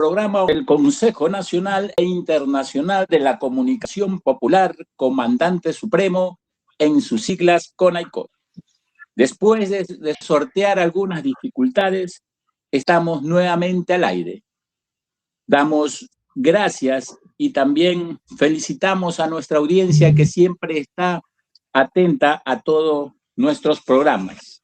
programa del Consejo Nacional e Internacional de la Comunicación Popular, Comandante Supremo, en sus siglas CONAICOT. Después de sortear algunas dificultades, estamos nuevamente al aire. Damos gracias y también felicitamos a nuestra audiencia que siempre está atenta a todos nuestros programas.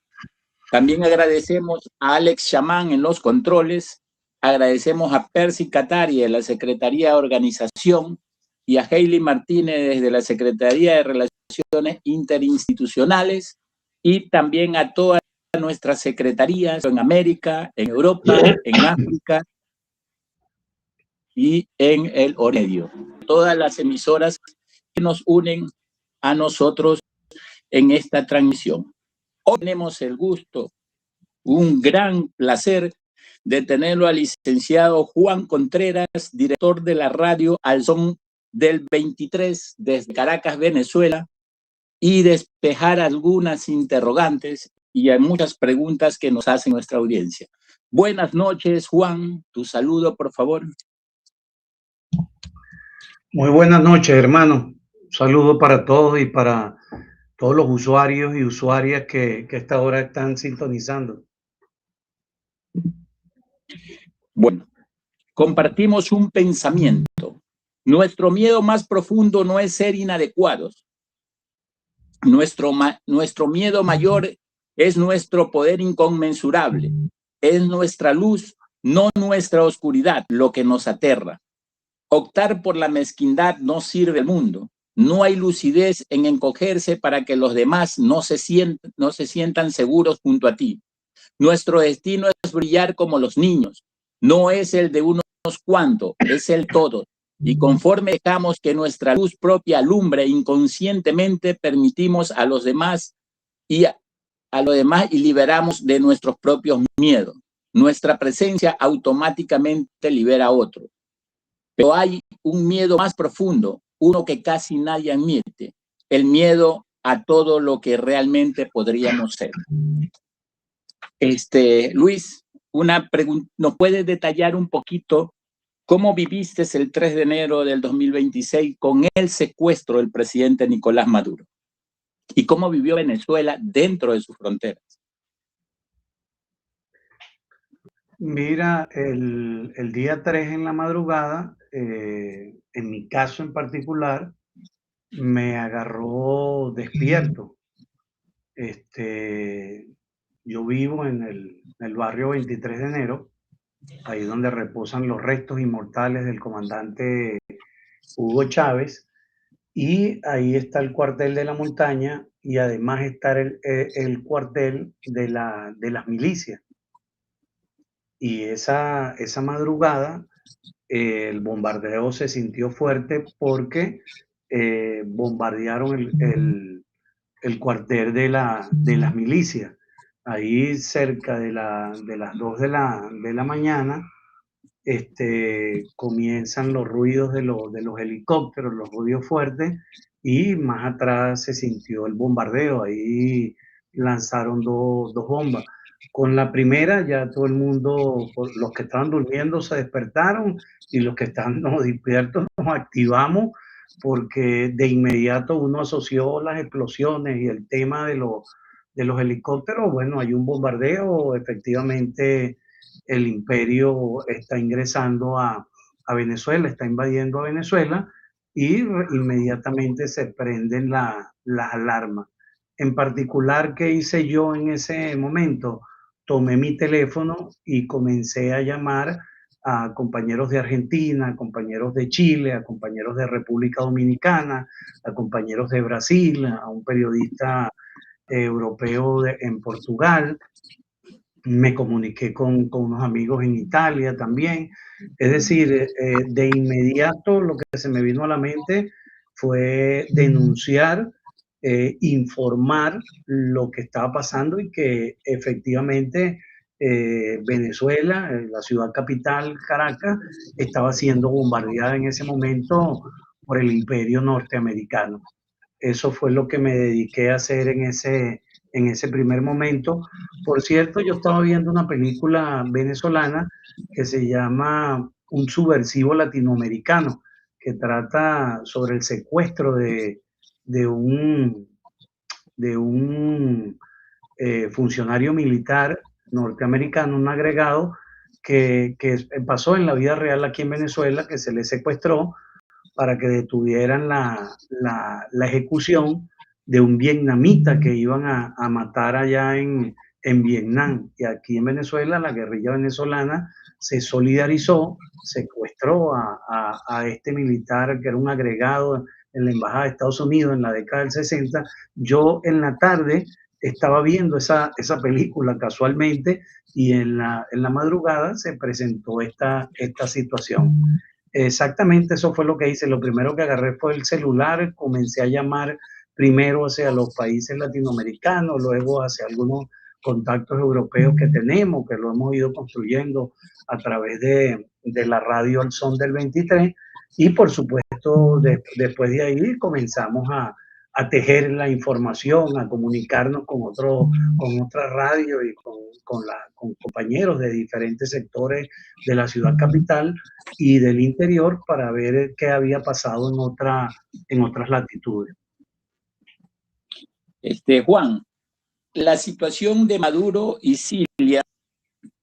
También agradecemos a Alex Chamán en los controles, agradecemos a Percy Catari de la Secretaría de Organización y a Hailey Martínez desde la Secretaría de Relaciones Interinstitucionales y también a todas nuestras secretarías en América, en Europa, en África y en el Oriente Medio. Todas las emisoras que nos unen a nosotros en esta transmisión. Hoy tenemos el gusto, un gran placer de tenerlo al licenciado Juan Contreras, director de la radio Al Son del 23 desde Caracas, Venezuela, y despejar algunas interrogantes y hay muchas preguntas que nos hace nuestra audiencia. Buenas noches, Juan. Tu saludo, por favor. Muy buenas noches, hermano. Un saludo para todos y para todos los usuarios y usuarias que a esta hora están sintonizando. Bueno, compartimos un pensamiento. Nuestro miedo más profundo no es ser inadecuados. Nuestro miedo mayor es nuestro poder inconmensurable. Es nuestra luz, no nuestra oscuridad, lo que nos aterra. Optar por la mezquindad no sirve al mundo. No hay lucidez en encogerse para que los demás no se sientan seguros junto a ti. Nuestro destino es brillar como los niños. No es el de unos cuantos, es el todo. Y conforme dejamos que nuestra luz propia alumbre inconscientemente, permitimos a los demás y liberamos de nuestros propios miedos. Nuestra presencia automáticamente libera a otros. Pero hay un miedo más profundo, uno que casi nadie admite, el miedo a todo lo que realmente podríamos ser. Luis, una pregunta, ¿nos puedes detallar un poquito cómo viviste el 3 de enero del 2026 con el secuestro del presidente Nicolás Maduro? ¿Y cómo vivió Venezuela dentro de sus fronteras? Mira, el día 3 en la madrugada, en mi caso en particular, me agarró despierto. Yo vivo en el barrio 23 de enero, ahí donde reposan los restos inmortales del comandante Hugo Chávez, y ahí está el cuartel de la montaña y además está el cuartel de las milicias. Y esa madrugada el bombardeo se sintió fuerte porque bombardearon el cuartel de las milicias. Ahí cerca de las 2 de la mañana comienzan los ruidos de los helicópteros, los ruidos fuertes, y más atrás se sintió el bombardeo. Ahí lanzaron dos bombas. Con la primera ya todo el mundo, los que estaban durmiendo se despertaron y los que estaban despiertos nos activamos porque de inmediato uno asoció las explosiones y el tema de los helicópteros. Bueno, hay un bombardeo, efectivamente el imperio está ingresando a Venezuela, está invadiendo a Venezuela y inmediatamente se prenden las alarmas. En particular, ¿qué hice yo en ese momento? Tomé mi teléfono y comencé a llamar a compañeros de Argentina, a compañeros de Chile, a compañeros de República Dominicana, a compañeros de Brasil, a un periodista europeo en Portugal. Me comuniqué con unos amigos en Italia también. Es decir, de inmediato lo que se me vino a la mente fue denunciar, informar lo que estaba pasando y que efectivamente Venezuela, la ciudad capital, Caracas, estaba siendo bombardeada en ese momento por el imperio norteamericano. Eso fue lo que me dediqué a hacer en ese primer momento. Por cierto, yo estaba viendo una película venezolana que se llama un subversivo latinoamericano que trata sobre el secuestro de un, de un funcionario militar norteamericano, un agregado que pasó en la vida real aquí en Venezuela, que se le secuestró para que detuvieran la ejecución de un vietnamita que iban a matar allá en Vietnam. Y aquí en Venezuela, la guerrilla venezolana se solidarizó, secuestró a este militar que era un agregado en la Embajada de Estados Unidos en la década del 60. Yo en la tarde estaba viendo esa película casualmente y en la madrugada se presentó esta situación. Exactamente, eso fue lo que hice. Lo primero que agarré fue el celular, comencé a llamar primero hacia los países latinoamericanos, luego hacia algunos contactos europeos que tenemos, que lo hemos ido construyendo a través de la radio Al Son del 23, y por supuesto después de ahí comenzamos a tejer la información, a comunicarnos con otras radios y con compañeros de diferentes sectores de la ciudad capital y del interior para ver qué había pasado en otras latitudes. Juan, la situación de Maduro y Cilia,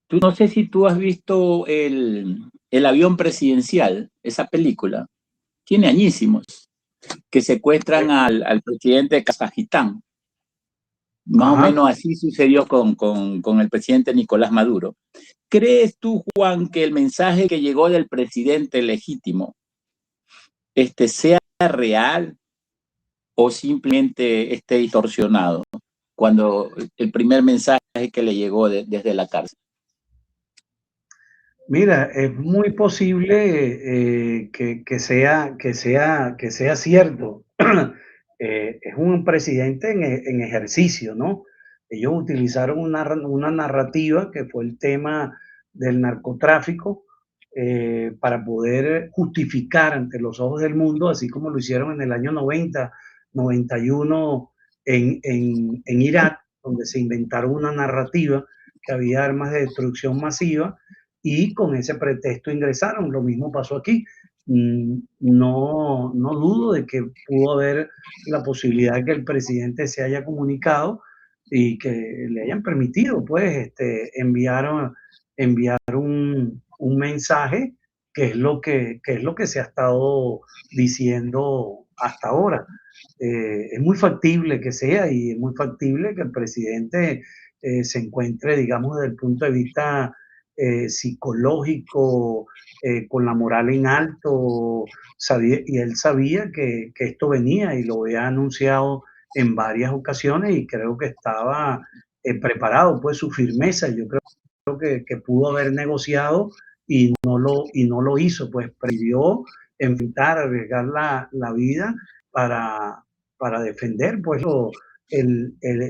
no sé si tú has visto el avión presidencial, esa película, tiene añísimos, que secuestran al presidente de Kazajistán. Más o menos así sucedió con el presidente Nicolás Maduro. ¿Crees tú, Juan, que el mensaje que llegó del presidente legítimo sea real o simplemente esté distorsionado cuando el primer mensaje que le llegó desde la cárcel? Mira, es muy posible que sea cierto. Es un presidente en ejercicio, ¿no? Ellos utilizaron una narrativa que fue el tema del narcotráfico para poder justificar ante los ojos del mundo, así como lo hicieron en el año 90, 91 en Irak, donde se inventaron una narrativa que había armas de destrucción masiva y con ese pretexto ingresaron. Lo mismo pasó aquí. No dudo de que pudo haber la posibilidad de que el presidente se haya comunicado y que le hayan permitido pues enviar un mensaje que es lo que se ha estado diciendo hasta ahora. Es muy factible que sea y es muy factible que el presidente se encuentre, digamos, desde el punto de vista psicológico, con la moral en alto, y él sabía que esto venía y lo había anunciado en varias ocasiones y creo que estaba preparado, pues su firmeza, yo creo que pudo haber negociado y no lo hizo, pues prefirió enfrentar, arriesgar la vida para defender pues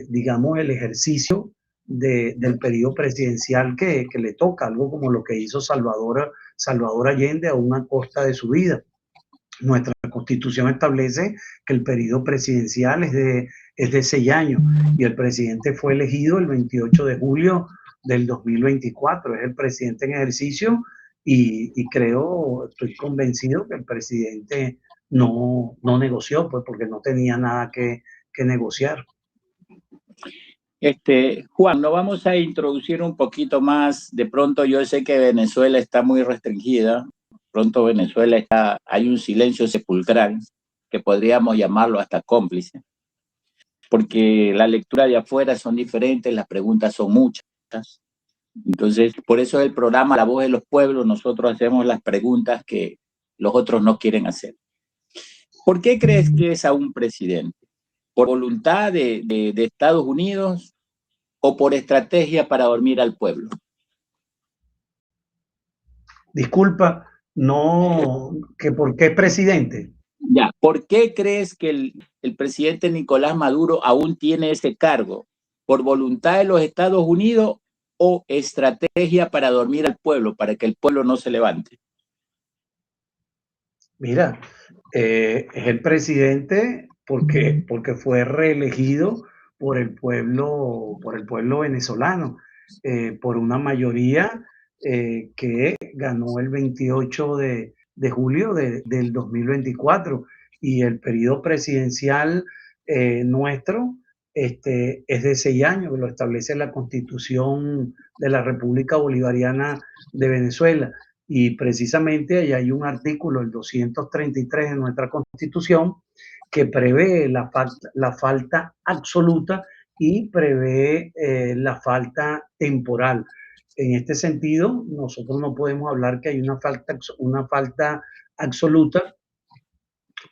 digamos el ejercicio del periodo presidencial que le toca, algo como lo que hizo Salvador Allende a una costa de su vida. Nuestra constitución establece que el periodo presidencial es de 6 años y el presidente fue elegido el 28 de julio del 2024, es el presidente en ejercicio y creo, estoy convencido que el presidente no negoció, pues porque no tenía nada que negociar. Juan, nos vamos a introducir un poquito más. De pronto yo sé que Venezuela está muy restringida. Pronto Venezuela hay un silencio sepulcral que podríamos llamarlo hasta cómplice, porque la lectura de afuera son diferentes, las preguntas son muchas. Entonces, por eso el programa La Voz de los Pueblos, nosotros hacemos las preguntas que los otros no quieren hacer. ¿Por qué crees que es a un presidente? ¿Por voluntad de Estados Unidos o por estrategia para dormir al pueblo? Disculpa, que ¿por qué presidente? Ya, ¿por qué crees que el presidente Nicolás Maduro aún tiene ese cargo? ¿Por voluntad de los Estados Unidos o estrategia para dormir al pueblo, para que el pueblo no se levante? Mira, es el presidente porque fue reelegido por el pueblo venezolano, por una mayoría que ganó el 28 de julio del 2024, y el periodo presidencial nuestro es de 6 años, que lo establece la Constitución de la República Bolivariana de Venezuela. Y precisamente ahí hay un artículo, el 233 de nuestra Constitución, que prevé la falta absoluta y prevé la falta temporal. En este sentido, nosotros no podemos hablar que hay una falta absoluta,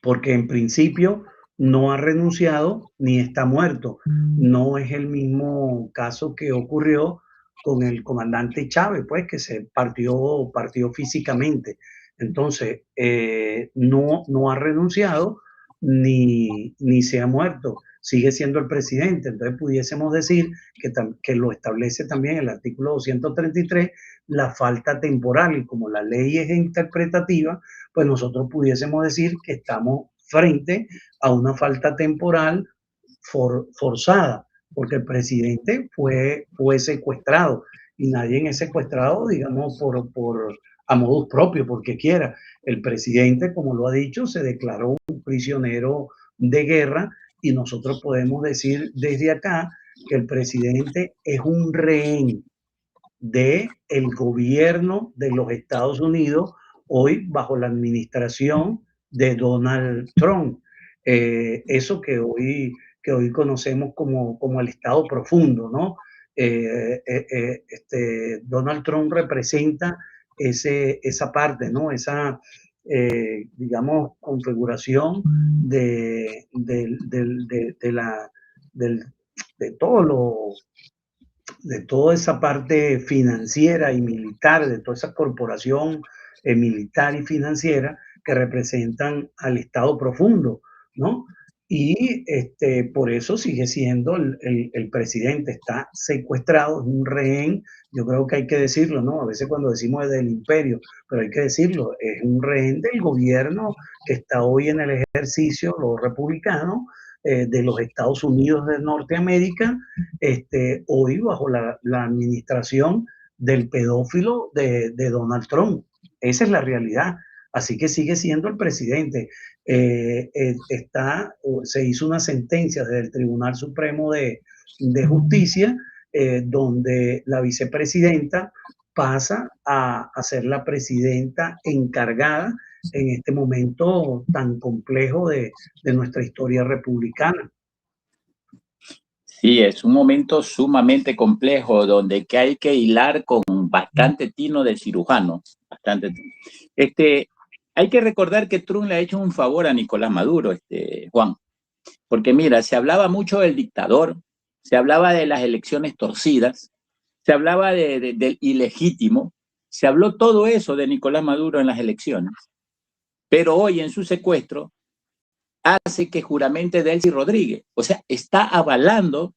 porque en principio no ha renunciado ni está muerto. No es el mismo caso que ocurrió con el comandante Chávez, pues, que se partió físicamente. Entonces, no ha renunciado ni se ha muerto, sigue siendo el presidente. Entonces, pudiésemos decir que lo establece también el artículo 233, la falta temporal, y como la ley es interpretativa, pues nosotros pudiésemos decir que estamos frente a una falta temporal forzada, porque el presidente fue secuestrado, y nadie es secuestrado, digamos, a modus propio, porque quiera. El presidente, como lo ha dicho, se declaró un prisionero de guerra, y nosotros podemos decir desde acá que el presidente es un rehén del gobierno de los Estados Unidos, hoy bajo la administración de Donald Trump. Eso que hoy conocemos como el Estado profundo, ¿no? Donald Trump representa esa parte, ¿no? Esa, digamos, configuración de todo de toda esa parte financiera y militar, de toda esa corporación militar y financiera que representan al Estado profundo, ¿no? Y por eso sigue siendo el presidente, está secuestrado, es un rehén. Yo creo que hay que decirlo, ¿no? A veces cuando decimos del imperio, pero hay que decirlo, es un rehén del gobierno que está hoy en el ejercicio, los republicanos, de los Estados Unidos de Norteamérica, hoy bajo la administración del pedófilo de Donald Trump. Esa es la realidad. Así que sigue siendo el presidente. Se hizo una sentencia del Tribunal Supremo de Justicia, donde la vicepresidenta pasa a ser la presidenta encargada en este momento tan complejo de nuestra historia republicana. Sí, es un momento sumamente complejo donde que hay que hilar con bastante tino de cirujano. Hay que recordar que Trump le ha hecho un favor a Nicolás Maduro, Juan, porque mira, se hablaba mucho del dictador, se hablaba de las elecciones torcidas, se hablaba del ilegítimo, se habló todo eso de Nicolás Maduro en las elecciones, pero hoy en su secuestro hace que juramente Delcy Rodríguez, o sea, está avalando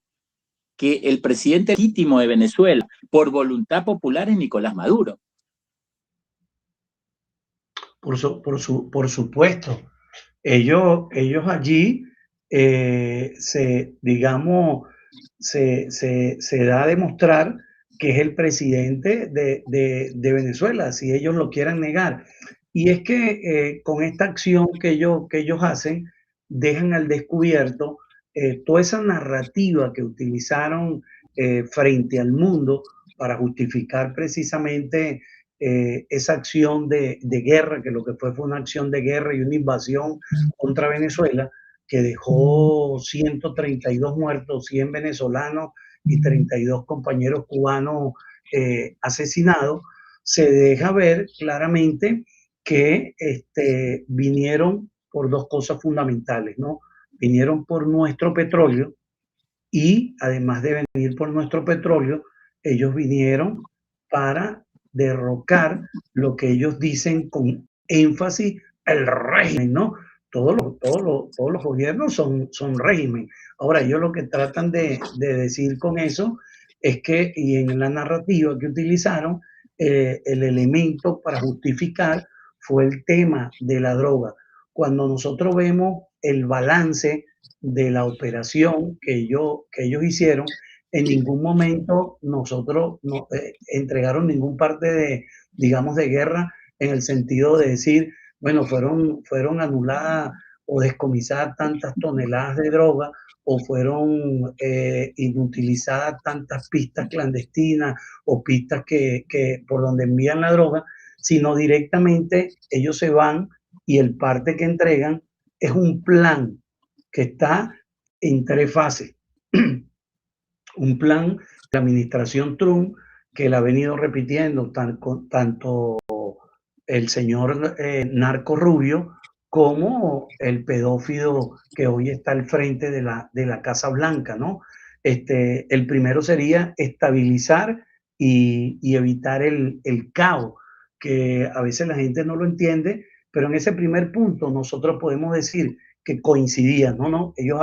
que el presidente legítimo de Venezuela, por voluntad popular, es Nicolás Maduro. Por supuesto, ellos allí digamos, se da a demostrar que es el presidente de Venezuela, si ellos lo quieran negar. Y es que con esta acción que ellos hacen, dejan al descubierto toda esa narrativa que utilizaron frente al mundo para justificar precisamente esa acción de guerra, que lo que fue una acción de guerra y una invasión contra Venezuela, que dejó 132 muertos, 100 venezolanos y 32 compañeros cubanos asesinados. Se deja ver claramente que vinieron por dos cosas fundamentales, ¿no? Vinieron por nuestro petróleo, y además de venir por nuestro petróleo, ellos vinieron para derrocar lo que ellos dicen con énfasis, el régimen, ¿no? Todos los gobiernos son régimen. Ahora, ellos lo que tratan de decir con eso es que, y en la narrativa que utilizaron, el elemento para justificar fue el tema de la droga. Cuando nosotros vemos el balance de la operación que ellos hicieron, en ningún momento nosotros no, entregaron ningún parte de, digamos, de guerra en el sentido de decir, bueno, fueron anuladas o descomisadas tantas toneladas de droga o fueron inutilizadas tantas pistas clandestinas o pistas que por donde envían la droga, sino directamente ellos se van y el parte que entregan es un plan que está en 3 fases. Un plan de la administración Trump que la ha venido repitiendo tanto el señor Narco Rubio como el pedófilo que hoy está al frente de la Casa Blanca, ¿no? El primero sería estabilizar y evitar el caos, que a veces la gente no lo entiende, pero en ese primer punto nosotros podemos decir que coincidían, ¿no? Ellos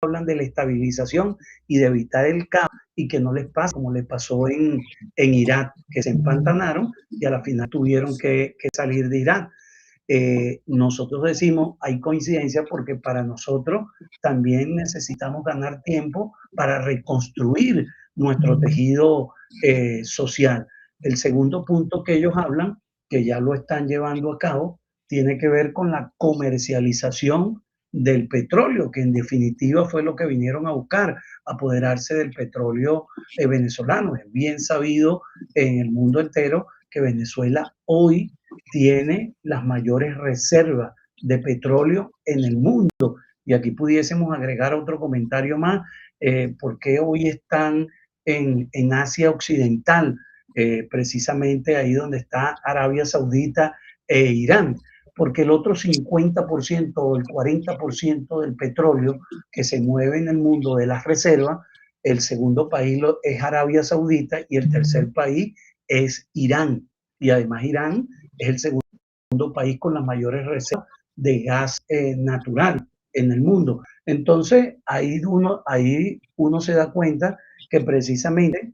hablan de la estabilización y de evitar el caos y que no les pase como les pasó en Irak, que se empantanaron y a la final tuvieron que salir de Irak. Nosotros decimos, hay coincidencia porque para nosotros también necesitamos ganar tiempo para reconstruir nuestro tejido social. El segundo punto que ellos hablan, que ya lo están llevando a cabo, tiene que ver con la comercialización del petróleo, que en definitiva fue lo que vinieron a buscar, apoderarse del petróleo venezolano. Es bien sabido en el mundo entero que Venezuela hoy tiene las mayores reservas de petróleo en el mundo. Y aquí pudiésemos agregar otro comentario más, ¿por qué hoy están en Asia Occidental? Precisamente ahí donde está Arabia Saudita e Irán, porque el otro 50% o el 40% del petróleo que se mueve en el mundo de las reservas, el segundo país es Arabia Saudita y el tercer país es Irán. Y además Irán es el segundo país con las mayores reservas de gas natural en el mundo. Entonces, ahí uno se da cuenta que precisamente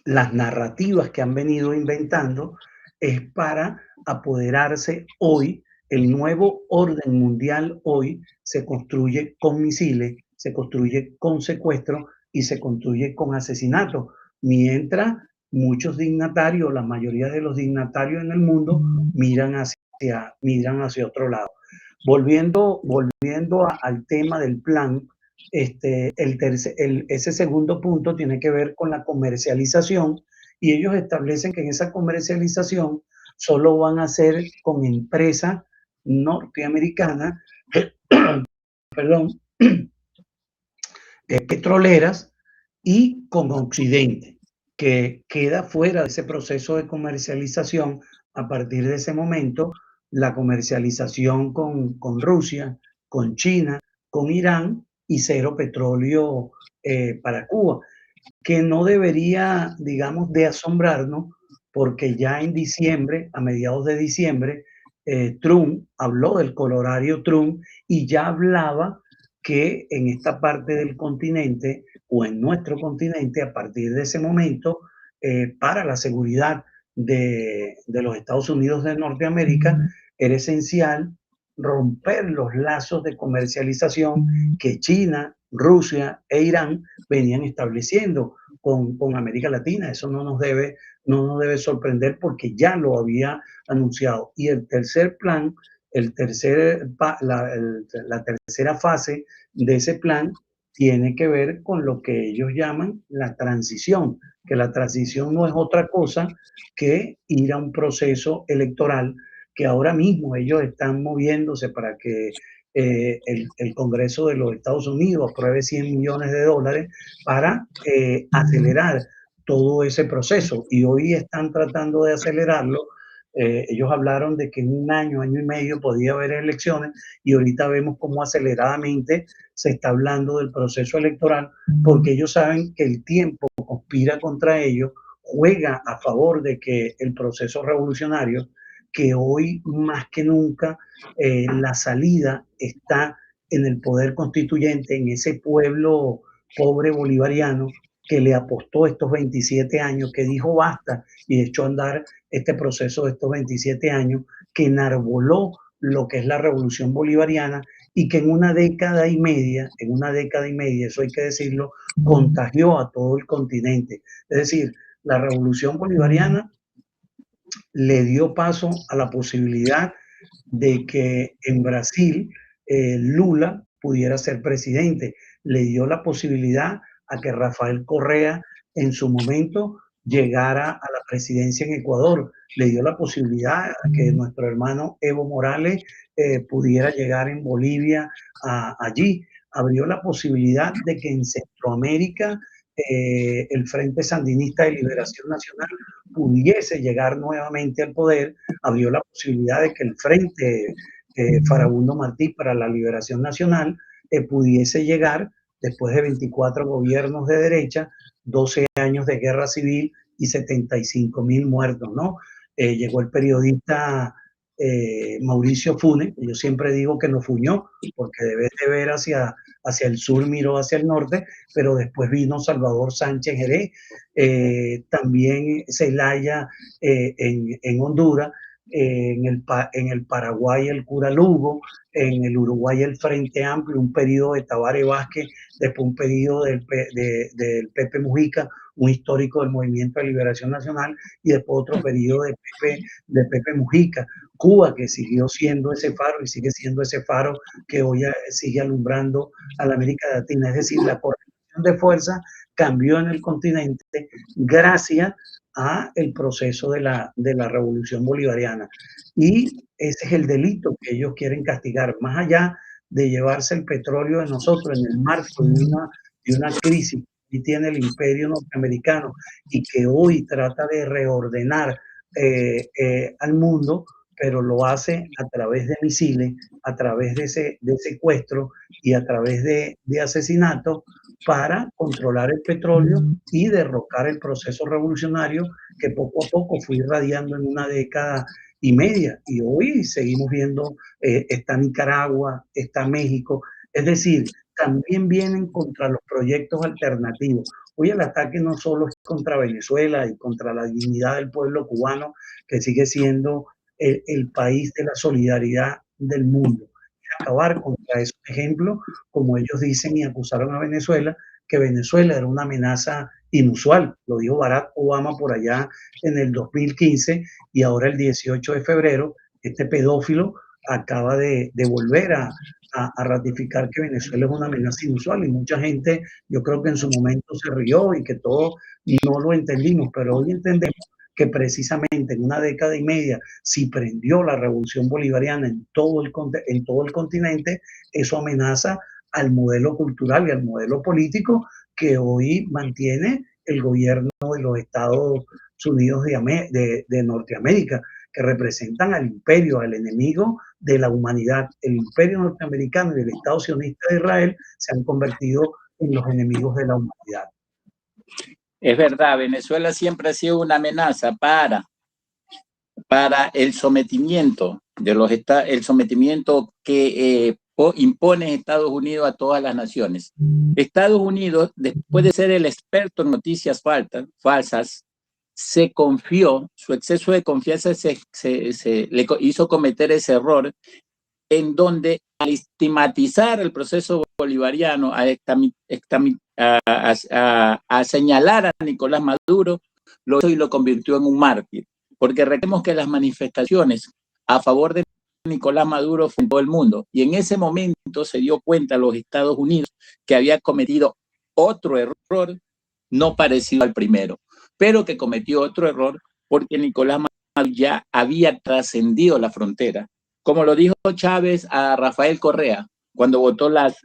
las narrativas que han venido inventando es para apoderarse hoy. El nuevo orden mundial hoy se construye con misiles, se construye con secuestro y se construye con asesinato, mientras muchos dignatarios, la mayoría de los dignatarios en el mundo miran hacia otro lado. Volviendo al tema del plan, ese segundo punto tiene que ver con la comercialización y ellos establecen que en esa comercialización solo van a ser con empresas norteamericanas, perdón, petroleras y con Occidente, que queda fuera de ese proceso de comercialización. A partir de ese momento, la comercialización con Rusia, con China, con Irán y cero petróleo para Cuba, que no debería, digamos, de asombrarnos, porque ya en diciembre, a mediados de diciembre, Trump habló del corolario Trump y ya hablaba que en esta parte del continente o en nuestro continente, a partir de ese momento, para la seguridad de los Estados Unidos de Norteamérica, era esencial romper los lazos de comercialización que China, Rusia e Irán venían estableciendo con América Latina. Eso no nos debe sorprender porque ya lo había anunciado. Y el tercer plan, la tercera fase de ese plan tiene que ver con lo que ellos llaman la transición, que la transición no es otra cosa que ir a un proceso electoral que ahora mismo ellos están moviéndose para que el Congreso de los Estados Unidos apruebe $100 millones para acelerar todo ese proceso. Y hoy están tratando de acelerarlo. Ellos hablaron de que en un año y medio podía haber elecciones y ahorita vemos cómo aceleradamente se está hablando del proceso electoral porque ellos saben que el tiempo conspira contra ellos, juega a favor de que el proceso revolucionario, que hoy más que nunca la salida está en el poder constituyente, en ese pueblo pobre bolivariano que le apostó estos 27 años, que dijo basta y echó a andar este proceso de estos 27 años, que enarboló lo que es la revolución bolivariana y que en una década y media, eso hay que decirlo, contagió a todo el continente. Es decir, la revolución bolivariana le dio paso a la posibilidad de que en Brasil Lula pudiera ser presidente. Le dio la posibilidad a que Rafael Correa en su momento llegara a la presidencia en Ecuador. Le dio la posibilidad a que nuestro hermano Evo Morales pudiera llegar en Bolivia allí. Abrió la posibilidad de que en Centroamérica el Frente Sandinista de Liberación Nacional pudiese llegar nuevamente al poder. Abrió la posibilidad de que el Frente Farabundo Martí para la Liberación Nacional pudiese llegar después de 24 gobiernos de derecha, 12 años de guerra civil y 75.000 muertos, ¿no? Llegó el periodista Mauricio Funes, yo siempre digo que nos fuñó, porque debe de ver hacia el sur, miró hacia el norte, pero después vino Salvador Sánchez Jerez, también Zelaya en Honduras, en el Paraguay el Cura Lugo, en el Uruguay el Frente Amplio, un periodo de Tabaré Vázquez, después un periodo del Pepe Mujica, un histórico del Movimiento de Liberación Nacional, y después otro periodo de Pepe Mujica. Cuba, que siguió siendo ese faro y sigue siendo ese faro que hoy sigue alumbrando a la América Latina. Es decir, la correlación de fuerza cambió en el continente gracias a el proceso de la revolución bolivariana. Y ese es el delito que ellos quieren castigar, más allá de llevarse el petróleo de nosotros en el marco de una crisis que tiene el imperio norteamericano y que hoy trata de reordenar al mundo, pero lo hace a través de misiles, a través de secuestro y a través de asesinatos para controlar el petróleo y derrocar el proceso revolucionario que poco a poco fue irradiando en una década y media. Y hoy seguimos viendo, está Nicaragua, está México, es decir, también vienen contra los proyectos alternativos. Hoy el ataque no solo es contra Venezuela y contra la dignidad del pueblo cubano, que sigue siendo el país de la solidaridad del mundo. Acabar contra esos ejemplos, como ellos dicen y acusaron a Venezuela, que Venezuela era una amenaza inusual. Lo dijo Barack Obama por allá en el 2015 y ahora el 18 de febrero, este pedófilo acaba de volver a ratificar que Venezuela es una amenaza inusual y mucha gente, yo creo que en su momento se rió y que todos no lo entendimos, pero hoy entendemos que precisamente en una década y media, si prendió la revolución bolivariana en todo el continente, eso amenaza al modelo cultural y al modelo político que hoy mantiene el gobierno de los Estados Unidos de Norteamérica, que representan al imperio, al enemigo de la humanidad. El imperio norteamericano y el Estado sionista de Israel se han convertido en los enemigos de la humanidad. Es verdad, Venezuela siempre ha sido una amenaza para el sometimiento el sometimiento que impone Estados Unidos a todas las naciones. Estados Unidos, después de ser el experto en noticias falsas, se confió, su exceso de confianza le hizo cometer ese error en donde al estigmatizar el proceso bolivariano, a señalar a Nicolás Maduro, lo hizo y lo convirtió en un mártir. Porque recordemos que las manifestaciones a favor de Nicolás Maduro fue en todo el mundo. Y en ese momento se dio cuenta los Estados Unidos que había cometido otro error no parecido al primero, pero que cometió otro error porque Nicolás Maduro ya había trascendido la frontera. Como lo dijo Chávez a Rafael Correa, cuando votó las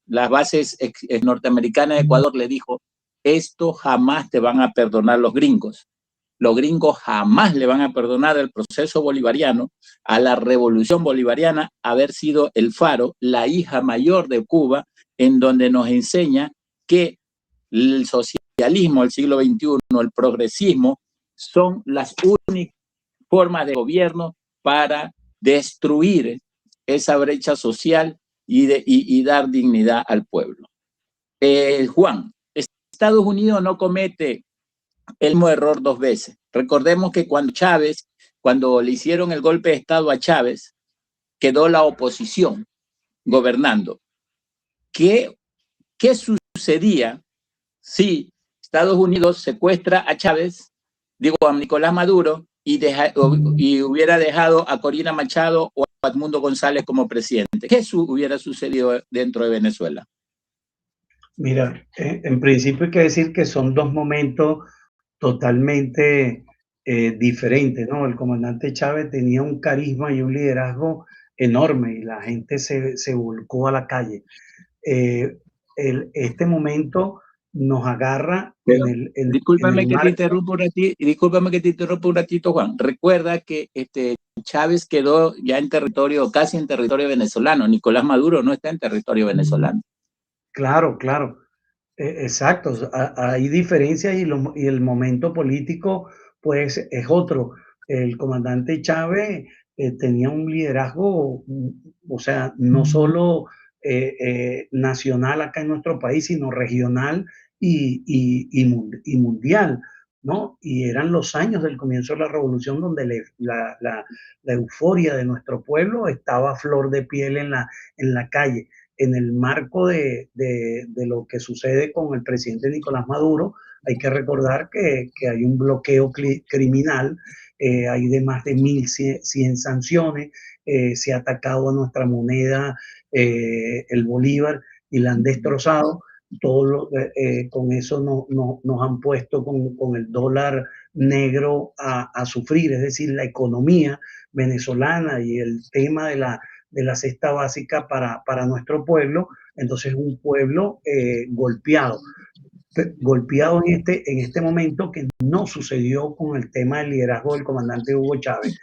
bases norteamericanas de Ecuador, le dijo, esto jamás te van a perdonar los gringos. Los gringos jamás le van a perdonar el proceso bolivariano, a la revolución bolivariana, haber sido el faro, la hija mayor de Cuba, en donde nos enseña que el socialismo del siglo XXI, el progresismo, son las únicas formas de gobierno para destruir esa brecha social y dar dignidad al pueblo. Juan, Estados Unidos no comete el mismo error dos veces. Recordemos que cuando le hicieron el golpe de Estado a Chávez, quedó la oposición gobernando. ¿Qué sucedía si Estados Unidos secuestra a Chávez, a Nicolás Maduro, y hubiera dejado a Corina Machado o a Edmundo González como presidente? ¿Qué hubiera sucedido dentro de Venezuela? Mira, en principio hay que decir que son dos momentos totalmente diferentes, ¿no? El comandante Chávez tenía un carisma y un liderazgo enorme y la gente se volcó a la calle. Este momento nos agarra Pero, en el marco. discúlpame que te interrumpa un ratito, Juan. Recuerda que Chávez quedó ya en territorio, casi en territorio venezolano. Nicolás Maduro no está en territorio venezolano. Claro, claro. Exacto, hay diferencias y el momento político pues es otro. El comandante Chávez tenía un liderazgo, o sea, no solo nacional acá en nuestro país, sino regional y mundial, ¿no? Y eran los años del comienzo de la revolución donde la euforia de nuestro pueblo estaba a flor de piel en la calle. En el marco de lo que sucede con el presidente Nicolás Maduro, hay que recordar que hay un bloqueo criminal, hay de más de 1.100 sanciones, se ha atacado a nuestra moneda, el bolívar, y la han destrozado. Con eso nos han puesto con el dólar negro a sufrir, es decir, la economía venezolana y el tema de la cesta básica para nuestro pueblo. Entonces un pueblo golpeado en este momento, que no sucedió con el tema del liderazgo del comandante Hugo Chávez.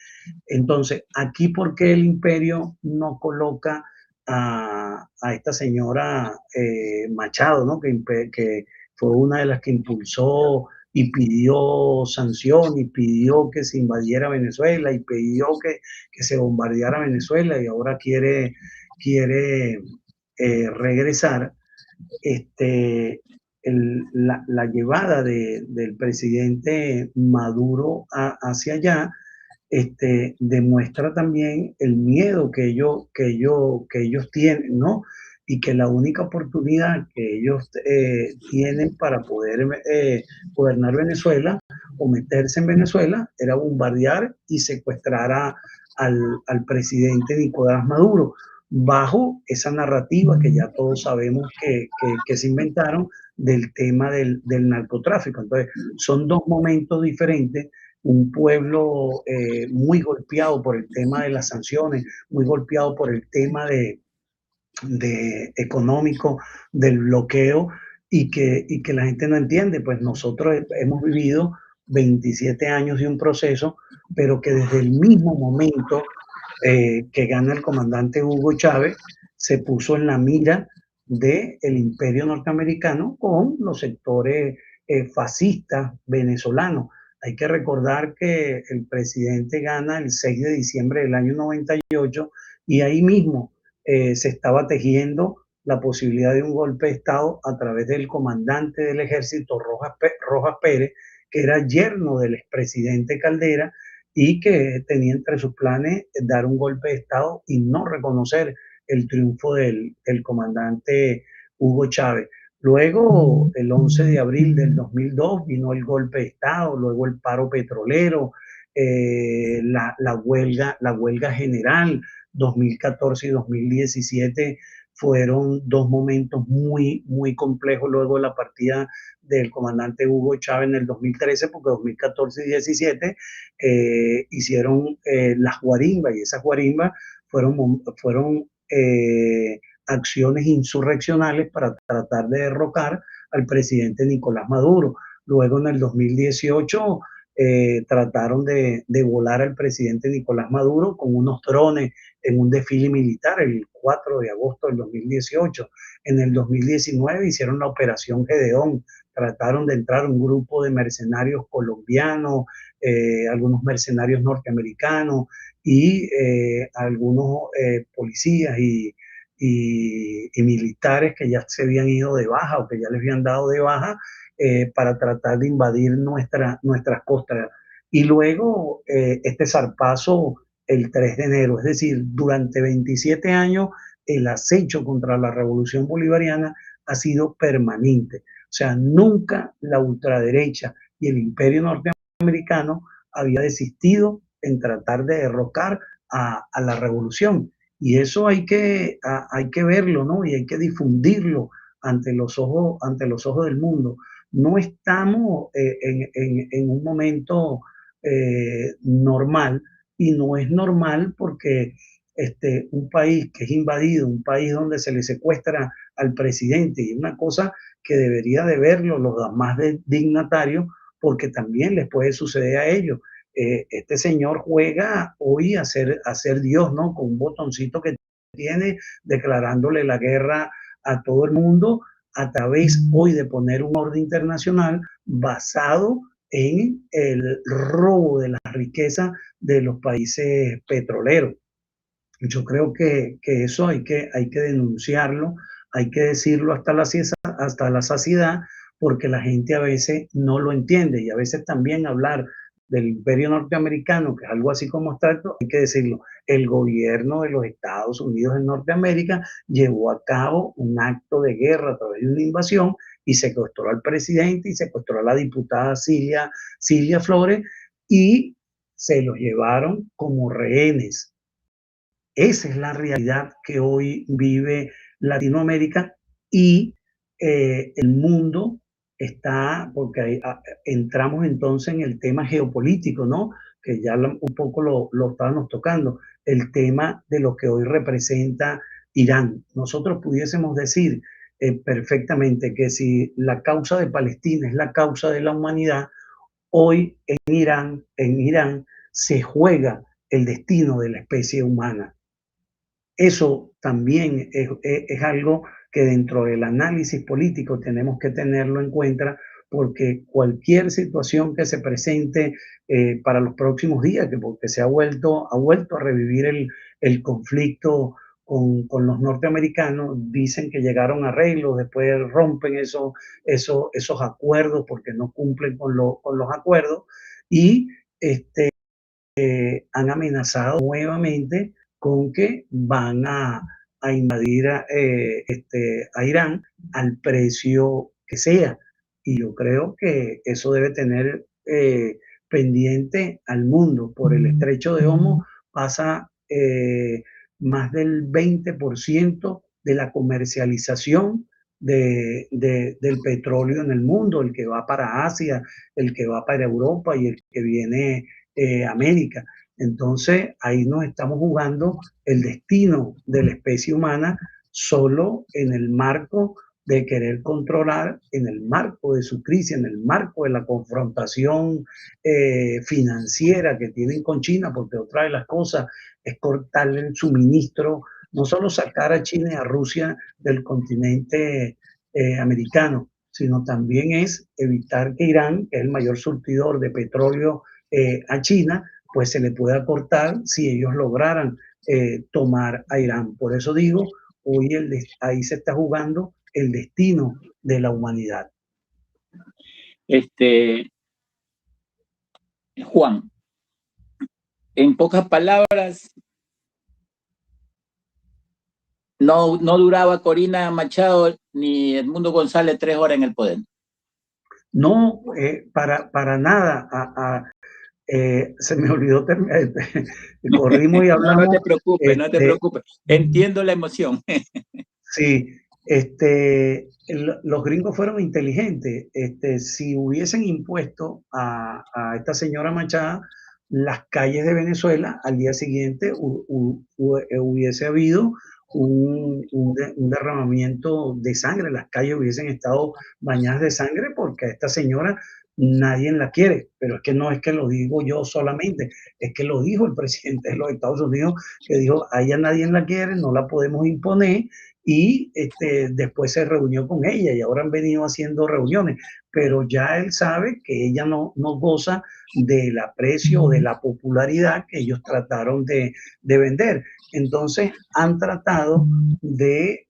Entonces, aquí, ¿por qué el imperio no coloca a esta señora Machado, ¿no? Que fue una de las que impulsó y pidió sanción y pidió que se invadiera Venezuela y pidió que se bombardeara Venezuela, y ahora quiere regresar? La llevada del presidente Maduro hacia allá demuestra también el miedo que ellos tienen, ¿no? Y que la única oportunidad que ellos tienen para poder gobernar Venezuela o meterse en Venezuela era bombardear y secuestrar al presidente Nicolás Maduro, bajo esa narrativa que ya todos sabemos que se inventaron del tema del narcotráfico. Entonces, son dos momentos diferentes. Un pueblo muy golpeado por el tema de las sanciones, muy golpeado por el tema de económico, del bloqueo, y que la gente no entiende. Pues nosotros hemos vivido 27 años de un proceso, pero que desde el mismo momento que gana el comandante Hugo Chávez, se puso en la mira del imperio norteamericano con los sectores fascistas venezolanos. Hay que recordar que el presidente gana el 6 de diciembre del año 98, y ahí mismo se estaba tejiendo la posibilidad de un golpe de Estado a través del comandante del ejército, Rojas Pérez, que era yerno del expresidente Caldera, y que tenía entre sus planes dar un golpe de Estado y no reconocer el triunfo del comandante Hugo Chávez. Luego, el 11 de abril del 2002, vino el golpe de Estado, luego el paro petrolero, la huelga general. 2014 y 2017 fueron dos momentos muy, muy complejos luego de la partida del comandante Hugo Chávez en el 2013, porque 2014 y 2017 hicieron las guarimbas, y esas guarimbas fueron acciones insurreccionales para tratar de derrocar al presidente Nicolás Maduro. Luego, en el 2018, trataron de volar al presidente Nicolás Maduro con unos drones en un desfile militar el 4 de agosto del 2018. En el 2019 hicieron la Operación Gedeón, trataron de entrar un grupo de mercenarios colombianos, algunos mercenarios norteamericanos y algunos policías y militares que ya se habían ido de baja o que ya les habían dado de baja, para tratar de invadir nuestras costas. Y luego este zarpazo el 3 de enero. Es decir, durante 27 años el acecho contra la revolución bolivariana ha sido permanente. O sea, nunca la ultraderecha y el imperio norteamericano había desistido en tratar de derrocar a la revolución. Y eso hay que verlo, ¿no? Y hay que difundirlo ante los ojos del mundo. No estamos en un momento normal, y no es normal porque un país que es invadido, un país donde se le secuestra al presidente, y una cosa que debería de verlo los demás dignatarios, porque también les puede suceder a ellos. Este señor juega hoy a ser Dios, ¿no? Con un botoncito que tiene, declarándole la guerra a todo el mundo a través hoy de poner un orden internacional basado en el robo de la riqueza de los países petroleros. Yo creo que eso hay que denunciarlo, hay que decirlo hasta la saciedad, porque la gente a veces no lo entiende, y a veces también hablar del imperio norteamericano, que es algo así como abstracto, hay que decirlo. El gobierno de los Estados Unidos de Norteamérica llevó a cabo un acto de guerra a través de una invasión y secuestró al presidente y secuestró a la diputada Cilia Flores, y se los llevaron como rehenes. Esa es la realidad que hoy vive Latinoamérica, y el mundo está, porque entramos entonces en el tema geopolítico, ¿no? Que ya un poco lo estábamos tocando, el tema de lo que hoy representa Irán. Nosotros pudiésemos decir perfectamente que si la causa de Palestina es la causa de la humanidad, hoy en Irán se juega el destino de la especie humana. Eso también es algo que dentro del análisis político tenemos que tenerlo en cuenta, porque cualquier situación que se presente para los próximos días, porque se ha vuelto a revivir el conflicto con los norteamericanos, dicen que llegaron a arreglos, después rompen esos acuerdos porque no cumplen con los acuerdos, y han amenazado nuevamente con que van a invadir a Irán al precio que sea. Y yo creo que eso debe tener pendiente al mundo. Por el estrecho de Hormuz pasa más del 20% de la comercialización del petróleo en el mundo, el que va para Asia, el que va para Europa y el que viene América. Entonces, ahí nos estamos jugando el destino de la especie humana, solo en el marco de querer controlar, en el marco de su crisis, en el marco de la confrontación financiera que tienen con China, porque otra de las cosas es cortarle el suministro, no solo sacar a China y a Rusia del continente americano, sino también es evitar que Irán, que es el mayor surtidor de petróleo a China, pues se le pueda cortar si ellos lograran tomar a Irán. Por eso digo, hoy ahí se está jugando el destino de la humanidad. Juan, en pocas palabras, no duraba Corina Machado ni Edmundo González 3 horas en el poder. No, para nada. Se me olvidó, corrimos y hablamos. No te preocupes, no te preocupes. Entiendo la emoción. Sí, los gringos fueron inteligentes. Si hubiesen impuesto a esta señora Machado las calles de Venezuela, al día siguiente hubiese habido un derramamiento de sangre. Las calles hubiesen estado bañadas de sangre, porque a esta señora nadie la quiere. Pero es que no es que lo digo yo solamente, es que lo dijo el presidente de los Estados Unidos, que dijo: a ella nadie la quiere, no la podemos imponer. Y después se reunió con ella, y ahora han venido haciendo reuniones, pero ya él sabe que ella no goza del aprecio o de la popularidad que ellos trataron de vender. Entonces han tratado de,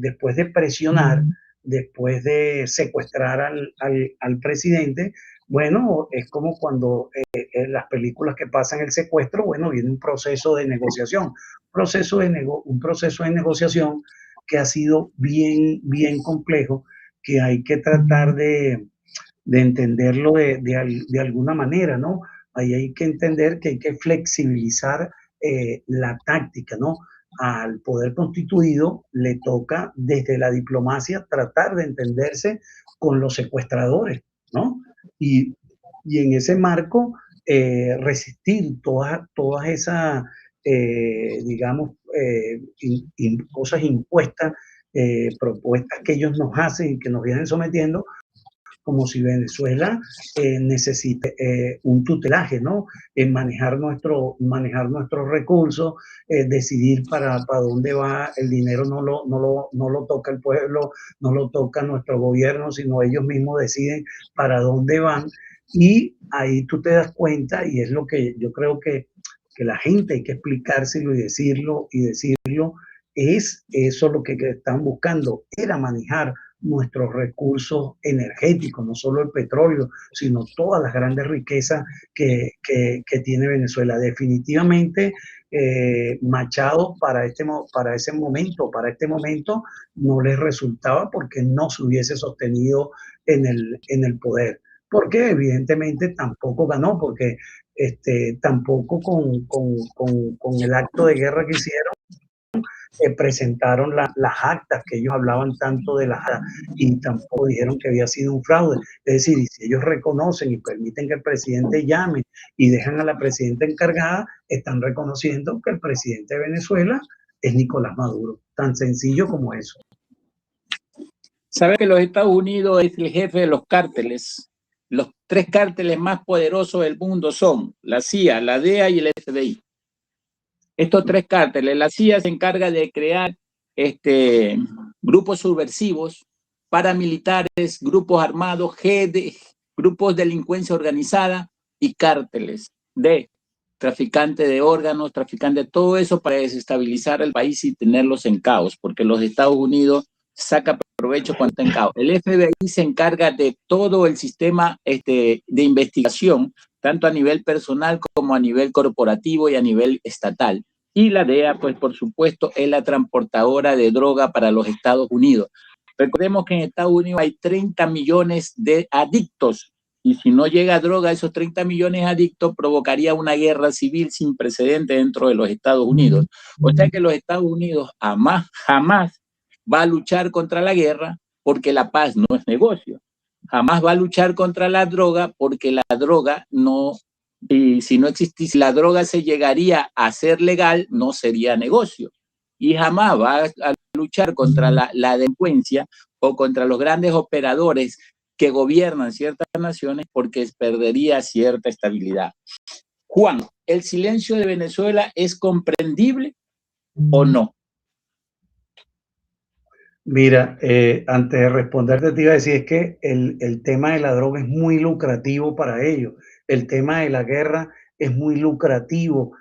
después de presionar, después de secuestrar al presidente, Bueno, es como cuando en las películas que pasan el secuestro, bueno, viene un proceso de negociación, un proceso de negociación que ha sido bien complejo, que hay que tratar de entenderlo de alguna manera, ¿no? Ahí hay que entender que hay que flexibilizar la táctica, ¿no? Al poder constituido le toca desde la diplomacia tratar de entenderse con los secuestradores, ¿no? Y, y en ese marco resistir todas esas, digamos, cosas impuestas, propuestas que ellos nos hacen y que nos vienen sometiendo, como si Venezuela necesite un tutelaje, ¿no? En manejar nuestros recursos, decidir para dónde va el dinero, no lo toca el pueblo, no lo toca nuestro gobierno, sino ellos mismos deciden para dónde van. Y ahí tú te das cuenta, y es lo que yo creo que la gente hay que explicárselo y decirlo, es eso lo que están buscando, era manejar nuestros recursos energéticos, no solo el petróleo, sino todas las grandes riquezas que tiene Venezuela. Definitivamente, Machado para este momento, no les resultaba porque no se hubiese sostenido en el poder. Porque evidentemente tampoco ganó, porque tampoco con el acto de guerra que hicieron, presentaron las actas que ellos hablaban tanto de las actas y tampoco dijeron que había sido un fraude. Es decir, si ellos reconocen y permiten que el presidente llame y dejan a la presidenta encargada, están reconociendo que el presidente de Venezuela es Nicolás Maduro. Tan sencillo como eso. Sabe que los Estados Unidos es el jefe de los cárteles. Los 3 cárteles más poderosos del mundo son la CIA, la DEA y el FBI. Estos 3 cárteles, la CIA se encarga de crear grupos subversivos, paramilitares, grupos armados, grupos de delincuencia organizada y cárteles de traficantes de órganos, traficantes de todo eso para desestabilizar el país y tenerlos en caos, porque los Estados Unidos saca provecho cuando está en caos. El FBI se encarga de todo el sistema de investigación, tanto a nivel personal como a nivel corporativo y a nivel estatal. Y la DEA, pues por supuesto, es la transportadora de droga para los Estados Unidos. Recordemos que en Estados Unidos hay 30 millones de adictos y si no llega droga a esos 30 millones de adictos, provocaría una guerra civil sin precedentes dentro de los Estados Unidos. O sea que los Estados Unidos jamás va a luchar contra la guerra porque la paz no es negocio. Jamás va a luchar contra la droga porque la droga no, y si no existiese, si la droga se llegaría a ser legal, no sería negocio. Y jamás va a luchar contra la delincuencia o contra los grandes operadores que gobiernan ciertas naciones porque perdería cierta estabilidad. Juan, ¿el silencio de Venezuela es comprendible o no? Mira, antes de responderte te iba a decir es que el tema de la droga es muy lucrativo para ellos, el tema de la guerra es muy lucrativo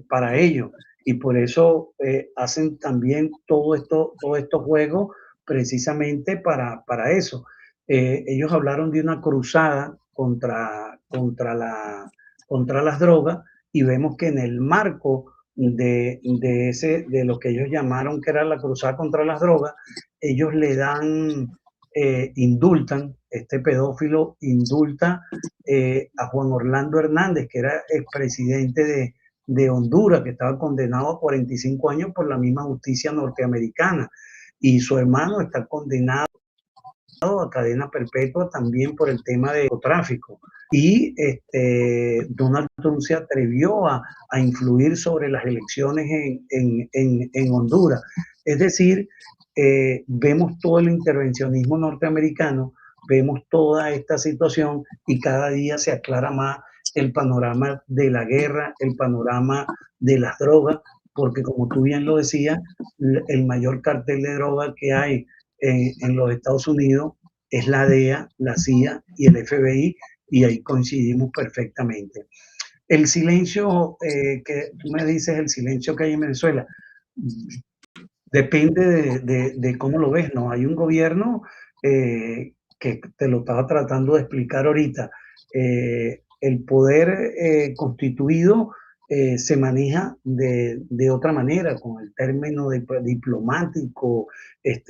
para ellos y por eso hacen también todos estos juegos precisamente para eso. Ellos hablaron de una cruzada contra las drogas y vemos que en el marco de lo que ellos llamaron que era la cruzada contra las drogas, ellos le dan, indultan, este pedófilo indulta a Juan Orlando Hernández, que era el presidente de Honduras, que estaba condenado a 45 años por la misma justicia norteamericana, y su hermano está condenado a cadena perpetua también por el tema de tráfico. Y Donald Trump se atrevió a influir sobre las elecciones en Honduras. Es decir, vemos todo el intervencionismo norteamericano, vemos toda esta situación y cada día se aclara más el panorama de la guerra, el panorama de las drogas, porque como tú bien lo decías, el mayor cartel de droga que hay en los Estados Unidos es la DEA, la CIA y el FBI, y ahí coincidimos perfectamente. El silencio que tú me dices, el silencio que hay en Venezuela, depende de cómo lo ves, ¿no? Hay un gobierno que te lo estaba tratando de explicar ahorita, el poder constituido se maneja de otra manera, con el término diplomático,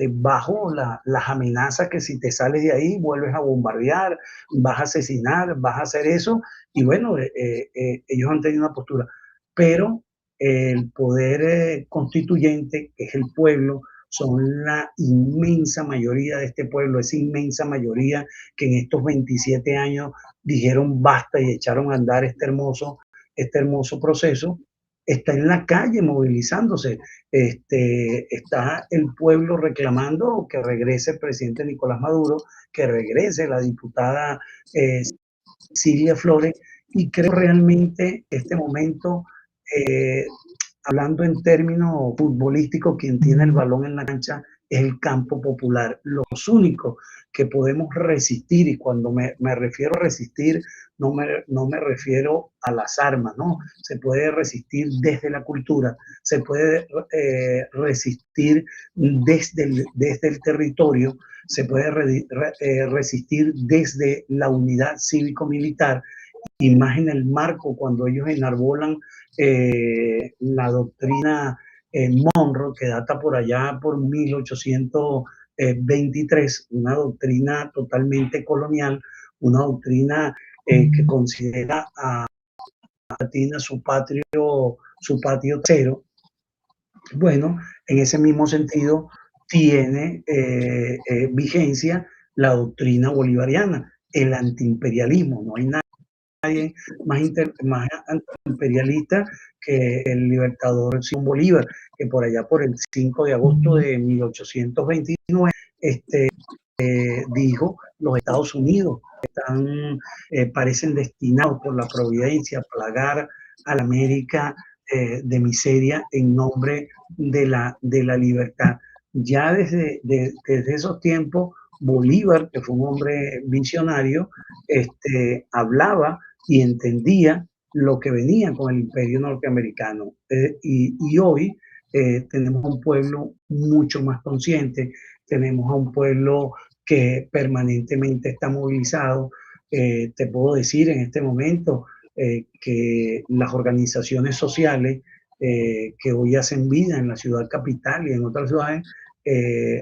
bajo las amenazas que si te sales de ahí vuelves a bombardear, vas a asesinar, vas a hacer eso, y bueno, ellos han tenido una postura, pero el poder constituyente, que es el pueblo, son la inmensa mayoría de este pueblo, esa inmensa mayoría que en estos 27 años dijeron basta y echaron a andar este hermoso proceso, está en la calle movilizándose. Está el pueblo reclamando que regrese el presidente Nicolás Maduro, que regrese la diputada Cilia Flores, y creo realmente este momento, eh, hablando en términos futbolísticos, quien tiene el balón en la cancha es el campo popular. Los únicos que podemos resistir, y cuando me refiero a resistir, no me refiero a las armas, ¿no? Se puede resistir desde la cultura, se puede resistir desde el territorio, se puede resistir desde la unidad cívico-militar, y más en el marco cuando ellos enarbolan la doctrina Monroe, que data por allá por 1823, una doctrina totalmente colonial, una doctrina que considera a Argentina su patio trasero. Bueno, en ese mismo sentido tiene vigencia la doctrina bolivariana, el antiimperialismo. No hay nadie más antiimperialista que el libertador Simón Bolívar, que por allá por el 5 de agosto de 1829 dijo: los Estados Unidos parecen destinados por la providencia a plagar a la América de miseria en nombre de la libertad. Ya desde esos tiempos, Bolívar, que fue un hombre visionario, hablaba y entendía lo que venía con el imperio norteamericano. Y hoy tenemos un pueblo mucho más consciente, tenemos a un pueblo que permanentemente está movilizado. Te puedo decir en este momento que las organizaciones sociales que hoy hacen vida en la ciudad capital y en otras ciudades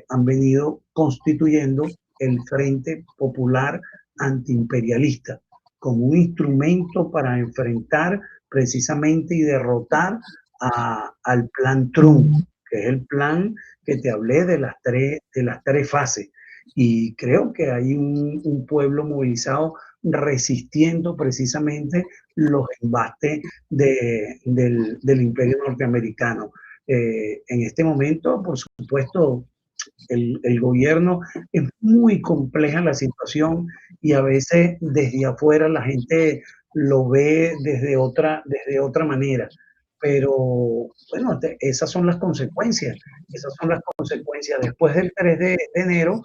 han venido constituyendo el Frente Popular Antiimperialista como un instrumento para enfrentar precisamente y derrotar al plan Trump, que es el plan que te hablé de las tres fases. Y creo que hay un pueblo movilizado resistiendo precisamente los embates del imperio norteamericano. En este momento, por supuesto, el gobierno, es muy compleja la situación, y a veces desde afuera la gente lo ve desde otra manera. Pero bueno, esas son las consecuencias. Después del 3 de enero,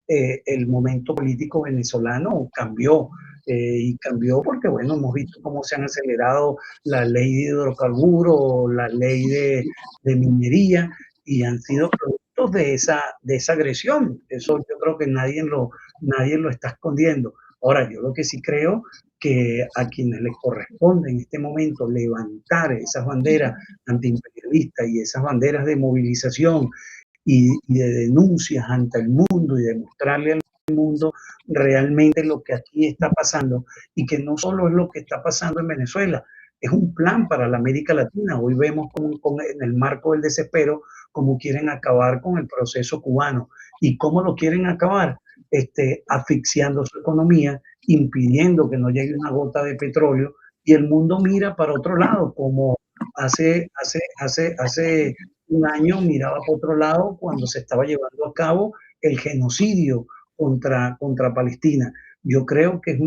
el momento político venezolano cambió. Y cambió porque, bueno, hemos visto cómo se han acelerado la ley de hidrocarburos, la ley de minería, y han sido productos de esa agresión. Eso yo creo que nadie lo está escondiendo. Ahora, yo lo que sí creo que a quienes les corresponde en este momento levantar esas banderas antiimperialistas y esas banderas de movilización y de denuncias ante el mundo, y demostrarle al mundo realmente lo que aquí está pasando, y que no solo es lo que está pasando en Venezuela, es un plan para la América Latina. Hoy vemos en el marco del desespero cómo quieren acabar con el proceso cubano. ¿Y cómo lo quieren acabar? Asfixiando su economía, impidiendo que no llegue una gota de petróleo, y el mundo mira para otro lado, como hace un año miraba para otro lado cuando se estaba llevando a cabo el genocidio contra Palestina. Yo creo que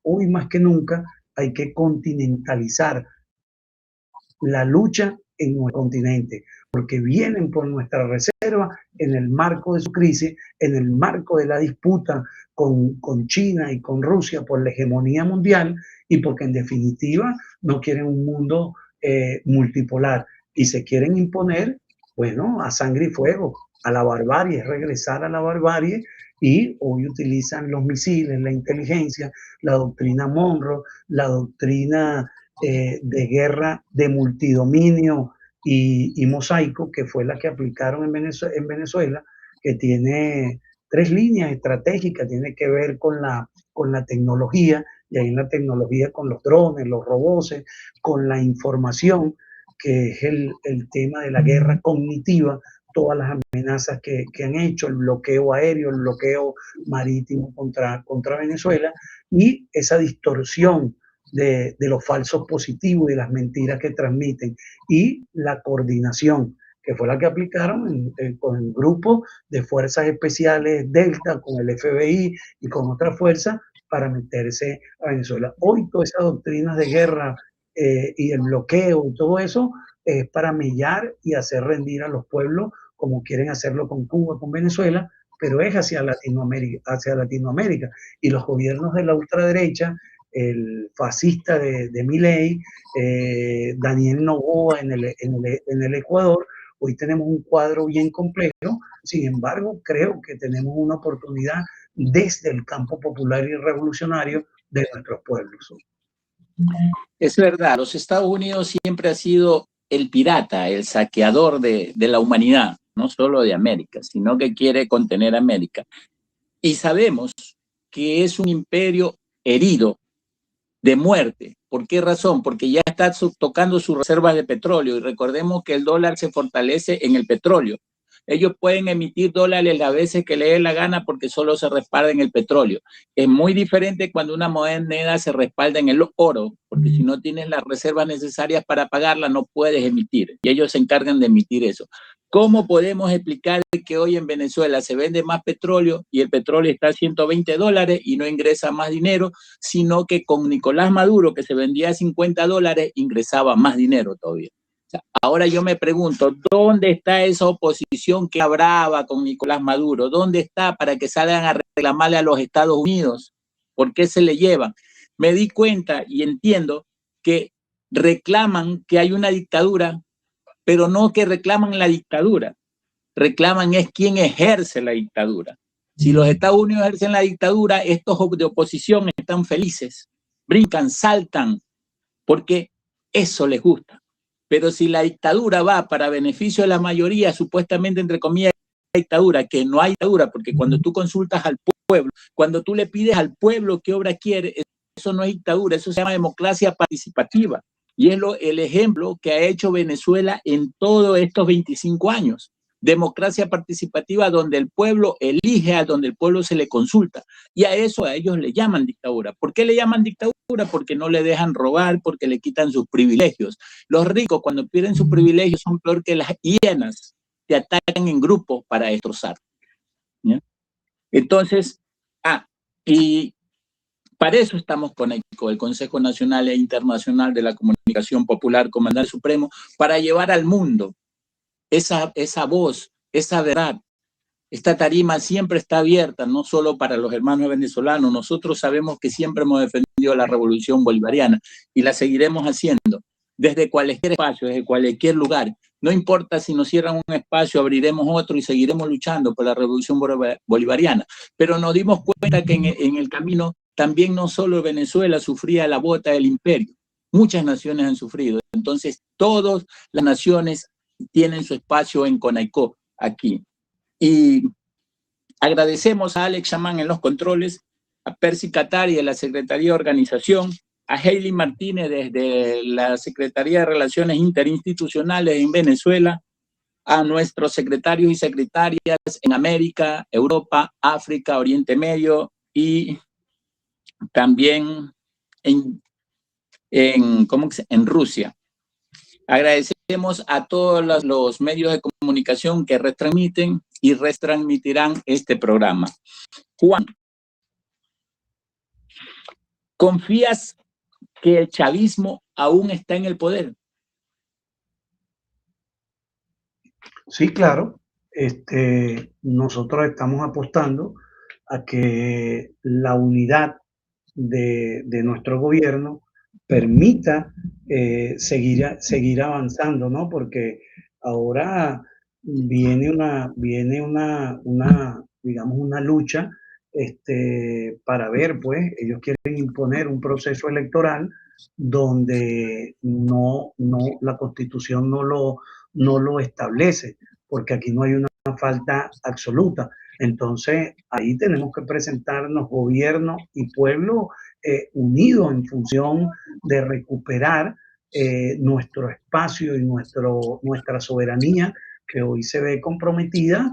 hoy más que nunca hay que continentalizar la lucha en nuestro continente, porque vienen por nuestra reserva en el marco de su crisis, en el marco de la disputa con China y con Rusia por la hegemonía mundial, y porque en definitiva no quieren un mundo multipolar, y se quieren imponer, bueno, a sangre y fuego, a la barbarie, regresar a la barbarie, y hoy utilizan los misiles, la inteligencia, la doctrina Monroe, la doctrina de guerra de multidominio y mosaico, que fue la que aplicaron en Venezuela, que tiene 3 líneas estratégicas, tiene que ver con la tecnología, y ahí en la tecnología con los drones, los robots, con la información, que es el tema de la guerra cognitiva, todas las amenazas que han hecho, el bloqueo aéreo, el bloqueo marítimo contra Venezuela, y esa distorsión de los falsos positivos y de las mentiras que transmiten, y la coordinación, que fue la que aplicaron con el grupo de fuerzas especiales Delta, con el FBI y con otras fuerzas para meterse a Venezuela. Hoy todas esas doctrinas de guerra y el bloqueo y todo eso es para mellar y hacer rendir a los pueblos, como quieren hacerlo con Cuba, con Venezuela, pero es hacia Latinoamérica. Y los gobiernos de la ultraderecha, el fascista de Milei, Daniel Noboa en el Ecuador, hoy tenemos un cuadro bien complejo. Sin embargo, creo que tenemos una oportunidad desde el campo popular y revolucionario de nuestros pueblos. Es verdad, los Estados Unidos siempre ha sido el pirata, el saqueador de la humanidad, no solo de América, sino que quiere contener América. Y sabemos que es un imperio herido, de muerte. ¿Por qué razón? Porque ya está tocando sus reservas de petróleo, y recordemos que el dólar se fortalece en el petróleo. Ellos pueden emitir dólares las veces que les dé la gana porque solo se respalda en el petróleo. Es muy diferente cuando una moneda se respalda en el oro, porque si no tienes las reservas necesarias para pagarla, no puedes emitir. Y ellos se encargan de emitir eso. ¿Cómo podemos explicar que hoy en Venezuela se vende más petróleo y el petróleo está a $120 y no ingresa más dinero, sino que con Nicolás Maduro, que se vendía a $50, ingresaba más dinero todavía? O sea, ahora yo me pregunto, ¿dónde está esa oposición que brava con Nicolás Maduro? ¿Dónde está para que salgan a reclamarle a los Estados Unidos? ¿Por qué se le llevan? Me di cuenta y entiendo que reclaman que hay una dictadura, pero no que reclaman la dictadura, reclaman es quién ejerce la dictadura. Si los Estados Unidos ejercen la dictadura, estos de oposición están felices, brincan, saltan, porque eso les gusta. Pero si la dictadura va para beneficio de la mayoría, supuestamente, entre comillas, dictadura, que no hay dictadura, porque cuando tú consultas al pueblo, cuando tú le pides al pueblo qué obra quiere, eso no es dictadura, eso se llama democracia participativa. Y es el ejemplo que ha hecho Venezuela en todos estos 25 años. Democracia participativa donde el pueblo elige, a donde el pueblo se le consulta. Y a eso a ellos le llaman dictadura. ¿Por qué le llaman dictadura? Porque no le dejan robar, porque le quitan sus privilegios. Los ricos, cuando pierden sus privilegios, son peor que las hienas, te atacan en grupo para destrozar. ¿Ya? Entonces, y para eso estamos con el Consejo Nacional e Internacional de la Comunicación Popular, Comandante Supremo, para llevar al mundo esa voz, esa verdad. Esta tarima siempre está abierta, no solo para los hermanos venezolanos. Nosotros sabemos que siempre hemos defendido la revolución bolivariana y la seguiremos haciendo desde cualquier espacio, desde cualquier lugar. No importa si nos cierran un espacio, abriremos otro y seguiremos luchando por la revolución bolivariana. Pero nos dimos cuenta que en el camino también no solo Venezuela sufría la bota del imperio, muchas naciones han sufrido. Entonces, todas las naciones tienen su espacio en CONAICO aquí. Y agradecemos a Alex Shaman en los controles, a Percy Catari de la Secretaría de Organización, a Hailey Martínez desde la Secretaría de Relaciones Interinstitucionales en Venezuela, a nuestros secretarios y secretarias en América, Europa, África, Oriente Medio y también en Rusia. Agradecemos a todos los medios de comunicación que retransmiten y retransmitirán este programa. Juan, ¿confías que el chavismo aún está en el poder? Sí, claro. Nosotros estamos apostando a que la unidad de nuestro gobierno permita seguir avanzando, ¿no? Porque ahora viene una digamos, una lucha para ver, pues, ellos quieren imponer un proceso electoral donde la Constitución no lo establece, porque aquí no hay una falta absoluta. Entonces, ahí tenemos que presentarnos gobierno y pueblo unidos en función de recuperar nuestro espacio y nuestra soberanía que hoy se ve comprometida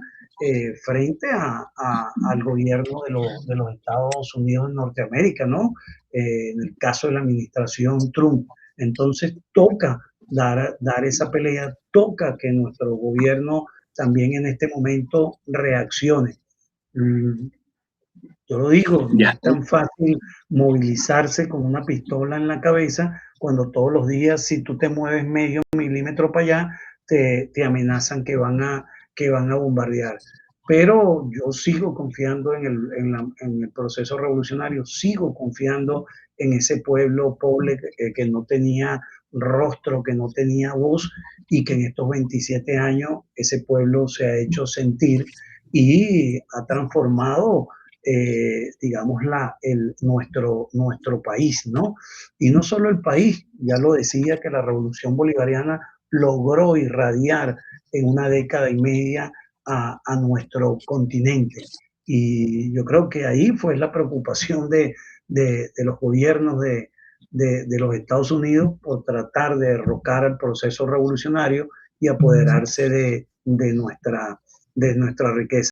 frente al gobierno de los Estados Unidos de Norteamérica, ¿no? En el caso de la administración Trump. Entonces toca dar esa pelea, toca que nuestro gobierno también en este momento reaccione. Yo lo digo, no Ya. es tan fácil movilizarse con una pistola en la cabeza cuando todos los días, si tú te mueves medio milímetro para allá, te amenazan que van a bombardear. Pero yo sigo confiando en el proceso revolucionario, sigo confiando en ese pueblo pobre que no tenía rostro, que no tenía voz y que en estos 27 años ese pueblo se ha hecho sentir y ha transformado digamos, nuestro país, ¿no? Y no solo el país, ya lo decía que la revolución bolivariana logró irradiar en una década y media a nuestro continente. Y yo creo que ahí fue la preocupación de los gobiernos de los Estados Unidos por tratar de derrocar el proceso revolucionario y apoderarse de nuestra riqueza.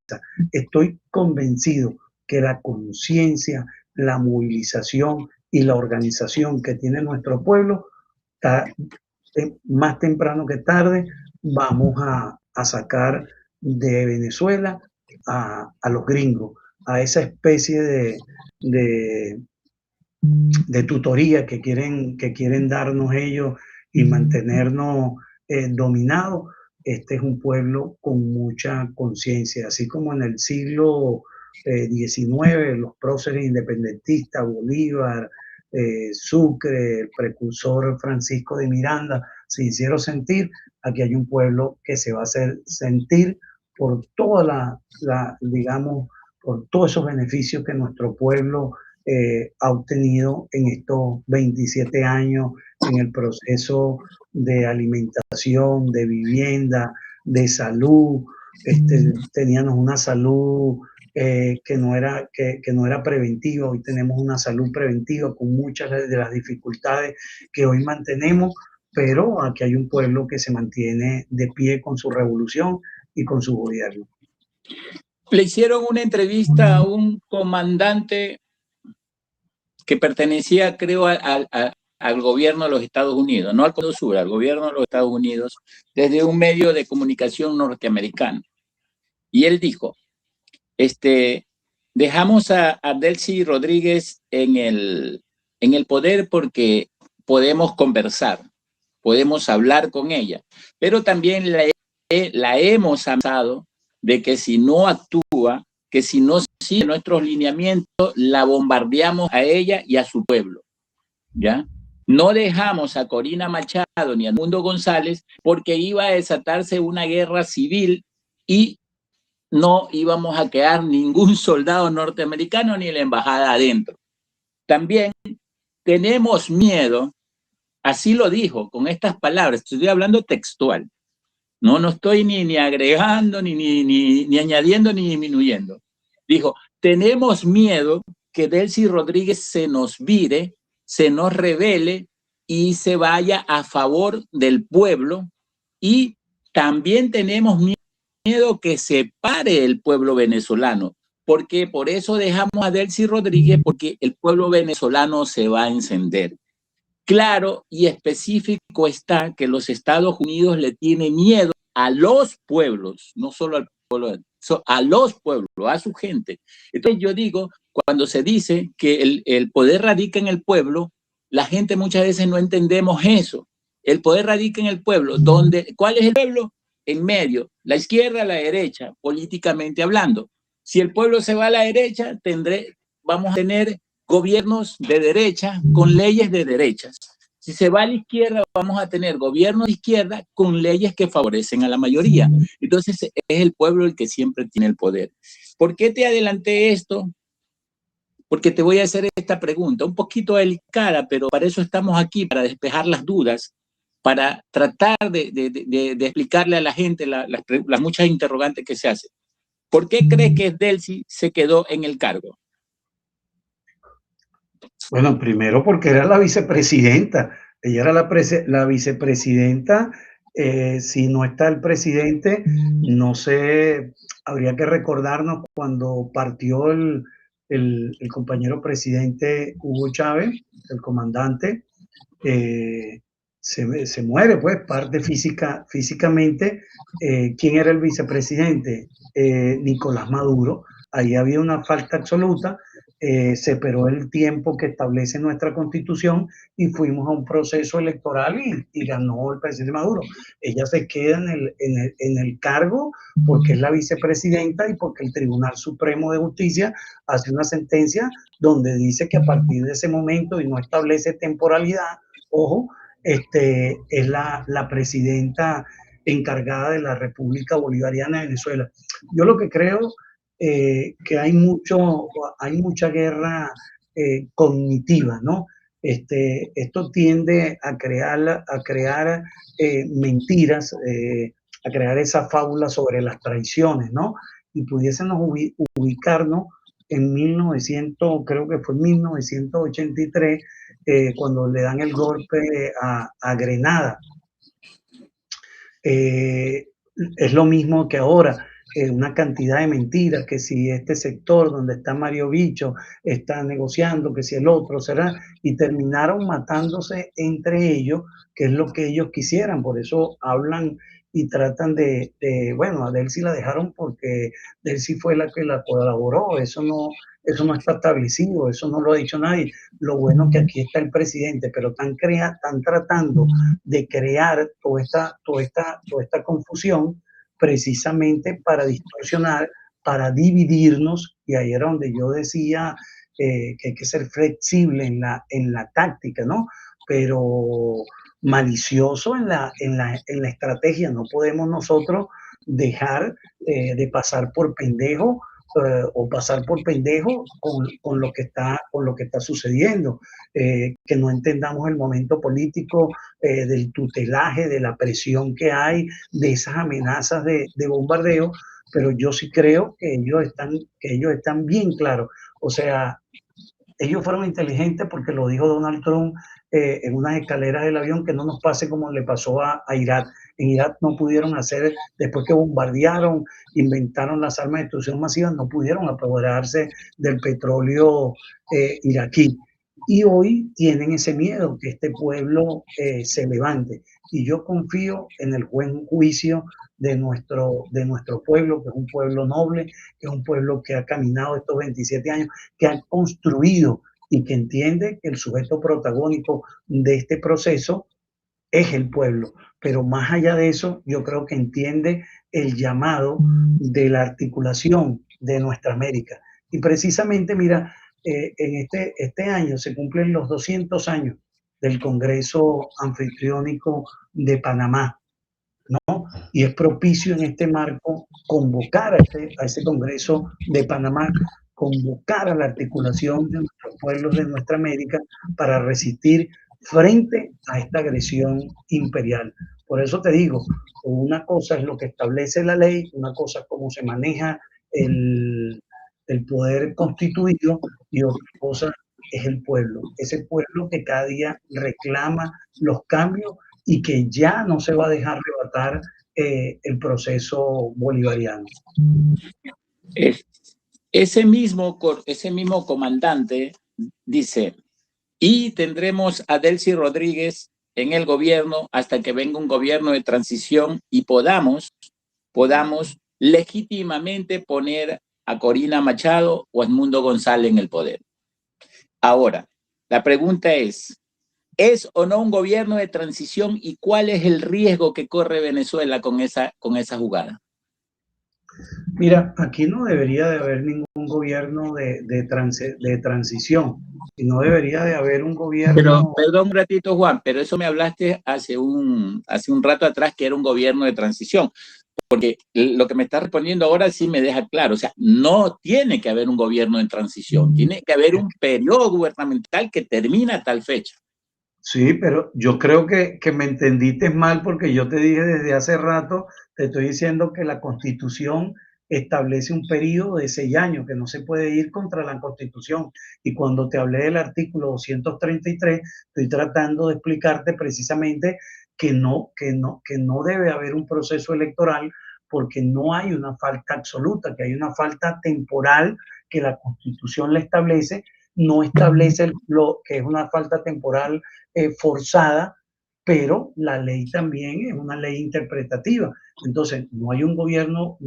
Estoy convencido que la conciencia, la movilización y la organización que tiene nuestro pueblo, más temprano que tarde, vamos a sacar de Venezuela a los gringos, a esa especie de, de tutoría que quieren darnos ellos y mantenernos dominados. Este es un pueblo con mucha conciencia, así como en el siglo XIX, los próceres independentistas, Bolívar, Sucre, el precursor Francisco de Miranda, se hicieron sentir. Aquí hay un pueblo que se va a hacer sentir por digamos, por todos esos beneficios que nuestro pueblo ha obtenido en estos 27 años en el proceso de alimentación, de vivienda, de salud. Teníamos una salud que no era preventiva, hoy tenemos una salud preventiva con muchas de las dificultades que hoy mantenemos, pero aquí hay un pueblo que se mantiene de pie con su revolución y con su gobierno. Le hicieron una entrevista a un comandante que pertenecía, creo, al gobierno de los Estados Unidos, no al Cono Sur, al gobierno de los Estados Unidos, desde un medio de comunicación norteamericano. Y él dijo, dejamos a Delcy Rodríguez en el poder porque podemos conversar, podemos hablar con ella, pero también la hemos amenazado de que si no actúa, que si no sigue nuestros lineamientos, la bombardeamos a ella y a su pueblo, ¿ya? No dejamos a Corina Machado ni a Mundo González porque iba a desatarse una guerra civil y no íbamos a quedar ningún soldado norteamericano ni la embajada adentro. También tenemos miedo, así lo dijo con estas palabras, estoy hablando textual, no estoy ni agregando, ni añadiendo, ni disminuyendo. Dijo, tenemos miedo que Delcy Rodríguez se nos vire, se nos rebele y se vaya a favor del pueblo, y también tenemos miedo que se pare el pueblo venezolano, porque por eso dejamos a Delcy Rodríguez, porque el pueblo venezolano se va a encender. Claro y específico está que los Estados Unidos le tienen miedo a los pueblos, no solo al pueblo, a los pueblos, a su gente. Entonces yo digo, cuando se dice que el poder radica en el pueblo, la gente muchas veces no entendemos eso. El poder radica en el pueblo. ¿Cuál es el pueblo? En medio, la izquierda, la derecha, políticamente hablando. Si el pueblo se va a la derecha, vamos a tener gobiernos de derecha con leyes de derechas. Si se va a la izquierda, vamos a tener gobiernos de izquierda con leyes que favorecen a la mayoría. Entonces es el pueblo el que siempre tiene el poder. ¿Por qué te adelanté esto? Porque te voy a hacer esta pregunta, un poquito delicada, pero para eso estamos aquí, para despejar las dudas, para tratar de explicarle a la gente las muchas interrogantes que se hacen. ¿Por qué crees que Delcy se quedó en el cargo? Bueno, primero porque era la vicepresidenta. Ella era la vicepresidenta. Si no está el presidente, no sé, habría que recordarnos cuando partió el compañero presidente Hugo Chávez, el comandante, se muere, pues, parte físicamente. ¿Quién era el vicepresidente? Nicolás Maduro. Ahí había una falta absoluta. Se esperó el tiempo que establece nuestra constitución y fuimos a un proceso electoral y ganó el presidente Maduro. Ella se queda en el cargo porque es la vicepresidenta y porque el Tribunal Supremo de Justicia hace una sentencia donde dice que a partir de ese momento y no establece temporalidad, ojo, es la presidenta encargada de la República Bolivariana de Venezuela. Yo lo que creo que hay mucha guerra cognitiva, ¿no? Esto tiende a crear mentiras, a crear esa fábula sobre las traiciones, ¿no? Y pudiésemos ubicarnos en 1900, creo que fue 1983, cuando le dan el golpe a Grenada. Es lo mismo que ahora, una cantidad de mentiras, que si este sector donde está Mario Bicho está negociando, que si el otro será, y terminaron matándose entre ellos, que es lo que ellos quisieran. Por eso hablan y tratan bueno, a Delcy la dejaron porque Delcy fue la que la colaboró. Eso no está establecido, eso no lo ha dicho nadie. Lo bueno que aquí está el presidente, pero están tratando de crear toda esta confusión precisamente para distorsionar, para dividirnos, y ahí era donde yo decía que hay que ser flexible en la táctica, ¿no? Pero malicioso en la estrategia. No podemos nosotros dejar de pasar por pendejo o pasar por pendejo con lo que está sucediendo, que no entendamos el momento político, del tutelaje, de la presión que hay, de esas amenazas de bombardeo, pero yo sí creo que ellos están bien claros. O sea, ellos fueron inteligentes porque lo dijo Donald Trump en unas escaleras del avión, que no nos pase como le pasó a Irak. En Irak no pudieron hacer, después que bombardearon, inventaron las armas de destrucción masiva, no pudieron apoderarse del petróleo iraquí. Y hoy tienen ese miedo, que este pueblo se levante. Y yo confío en el buen juicio de nuestro pueblo, que es un pueblo noble, que es un pueblo que ha caminado estos 27 años, que ha construido y que entiende que el sujeto protagónico de este proceso es el pueblo. Pero más allá de eso, yo creo que entiende el llamado de la articulación de nuestra América. Y precisamente, mira, en este año se cumplen los 200 años del Congreso Anfitriónico de Panamá, ¿no? Y es propicio en este marco convocar a ese Congreso de Panamá, convocar a la articulación de nuestros pueblos de nuestra América para resistir frente a esta agresión imperial. Por eso te digo, una cosa es lo que establece la ley, una cosa es cómo se maneja el poder constituido, y otra cosa es el pueblo, ese pueblo que cada día reclama los cambios y que ya no se va a dejar arrebatar el proceso bolivariano. Ese mismo comandante dice, y tendremos a Delcy Rodríguez en el gobierno hasta que venga un gobierno de transición y podamos legítimamente poner a Corina Machado o a Edmundo González en el poder. Ahora, la pregunta ¿es o no un gobierno de transición, y cuál es el riesgo que corre Venezuela con esa jugada? Mira, aquí no debería de haber ningún gobierno de transición y no debería de haber un Pero, gobierno. perdón un ratito, Juan, pero eso me hablaste hace un rato atrás que era un gobierno de transición, porque lo que me está respondiendo ahora sí me deja claro, o sea, no tiene que haber un gobierno de transición, tiene que haber un periodo gubernamental que termina a tal fecha. Sí, pero yo creo que me entendiste mal porque yo te dije desde hace rato, te estoy diciendo que la Constitución establece un periodo de 6 años, que no se puede ir contra la Constitución. Y cuando te hablé del artículo 233, estoy tratando de explicarte precisamente que no debe haber un proceso electoral porque no hay una falta absoluta, que hay una falta temporal que la Constitución le establece, no establece lo que es una falta temporal forzada, pero la ley también es una ley interpretativa. Entonces, no hay un gobierno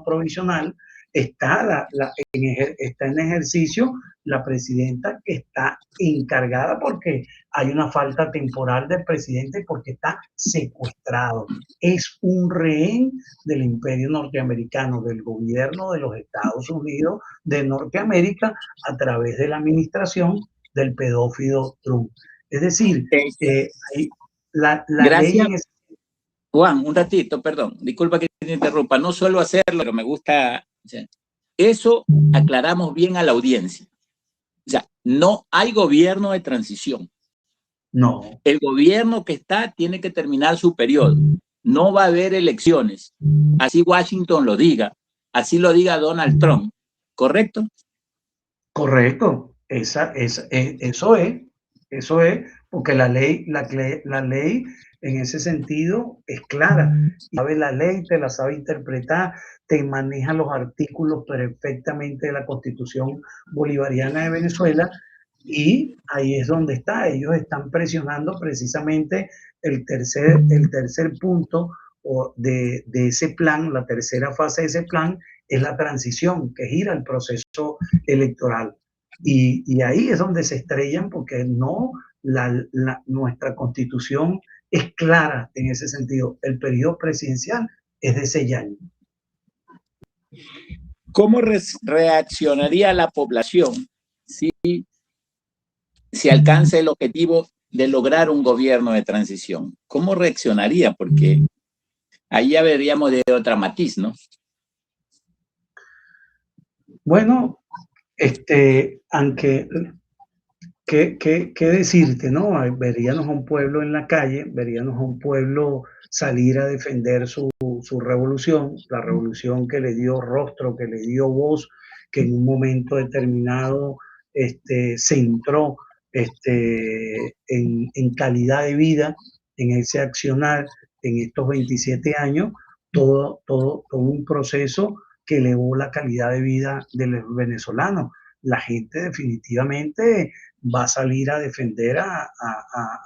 provisional, está en ejercicio la presidenta que está encargada porque hay una falta temporal del presidente porque está secuestrado. Es un rehén del imperio norteamericano, del gobierno de los Estados Unidos de Norteamérica a través de la administración del pedófilo Trump. Es decir, la ley Gracias, en ese. Juan, un ratito, perdón, disculpa que te interrumpa, no suelo hacerlo, pero me gusta, o sea, eso aclaramos bien a la audiencia. O sea, no hay gobierno de transición. No, El gobierno que está tiene que terminar su periodo. No va a haber elecciones. Así Washington lo diga. Así lo diga Donald Trump. ¿Correcto? correcto. Eso es, porque la ley en ese sentido es clara. Sabe la ley, te la sabe interpretar, te maneja los artículos perfectamente de la Constitución Bolivariana de Venezuela y ahí es donde está. Ellos están presionando precisamente el tercer punto de ese plan, la tercera fase de ese plan es la transición, que gira el proceso electoral. Y ahí es donde se estrellan porque no, nuestra constitución es clara en ese sentido. El periodo presidencial es de 6 años. ¿Cómo reaccionaría la población si se alcanza el objetivo de lograr un gobierno de transición? ¿Cómo reaccionaría? Porque ahí ya veríamos de otra matiz, ¿no? Bueno, aunque, ¿qué decirte, no? Veríamos a un pueblo en la calle, veríamos a un pueblo salir a defender su revolución, la revolución que le dio rostro, que le dio voz, que en un momento determinado centró en calidad de vida, en ese accionar, en estos 27 años, todo un proceso que elevó la calidad de vida de los venezolanos. La gente definitivamente va a salir a defender a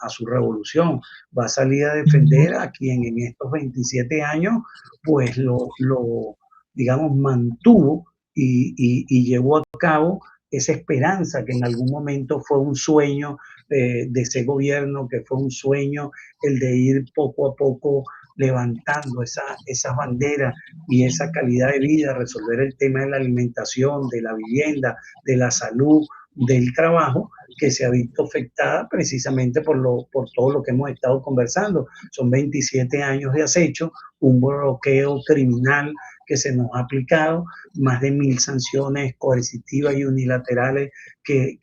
su revolución, va a salir a defender a quien en estos 27 años, pues digamos, mantuvo y llevó a cabo esa esperanza que en algún momento fue un sueño de ese gobierno, que fue un sueño el de ir poco a poco levantando esas banderas y esa calidad de vida, resolver el tema de la alimentación, de la vivienda, de la salud, del trabajo, que se ha visto afectada precisamente por todo lo que hemos estado conversando. Son 27 años de acecho, un bloqueo criminal que se nos ha aplicado, más de 1.000 sanciones coercitivas y unilaterales que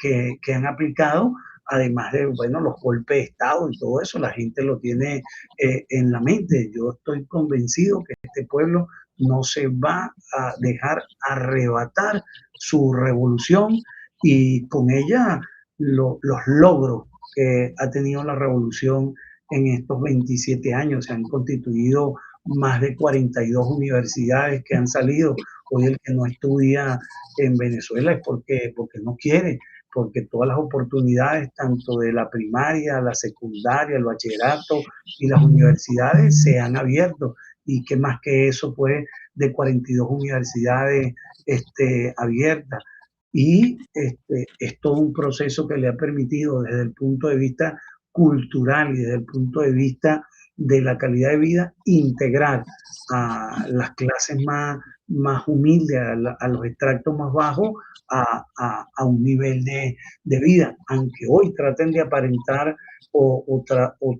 han aplicado, además de, bueno, los golpes de Estado y todo eso, la gente lo tiene en la mente. Yo estoy convencido que este pueblo no se va a dejar arrebatar su revolución y con ella los logros que ha tenido la revolución en estos 27 años. Se han constituido más de 42 universidades que han salido. Hoy el que no estudia en Venezuela es porque no quiere, porque todas las oportunidades, tanto de la primaria, la secundaria, el bachillerato y las universidades se han abierto. Y qué más que eso, pues, de 42 universidades abiertas. Y es todo un proceso que le ha permitido desde el punto de vista cultural y desde el punto de vista de la calidad de vida, integrar a las clases más humildes, a los extractos más bajos, a un nivel de vida, aunque hoy traten de aparentar o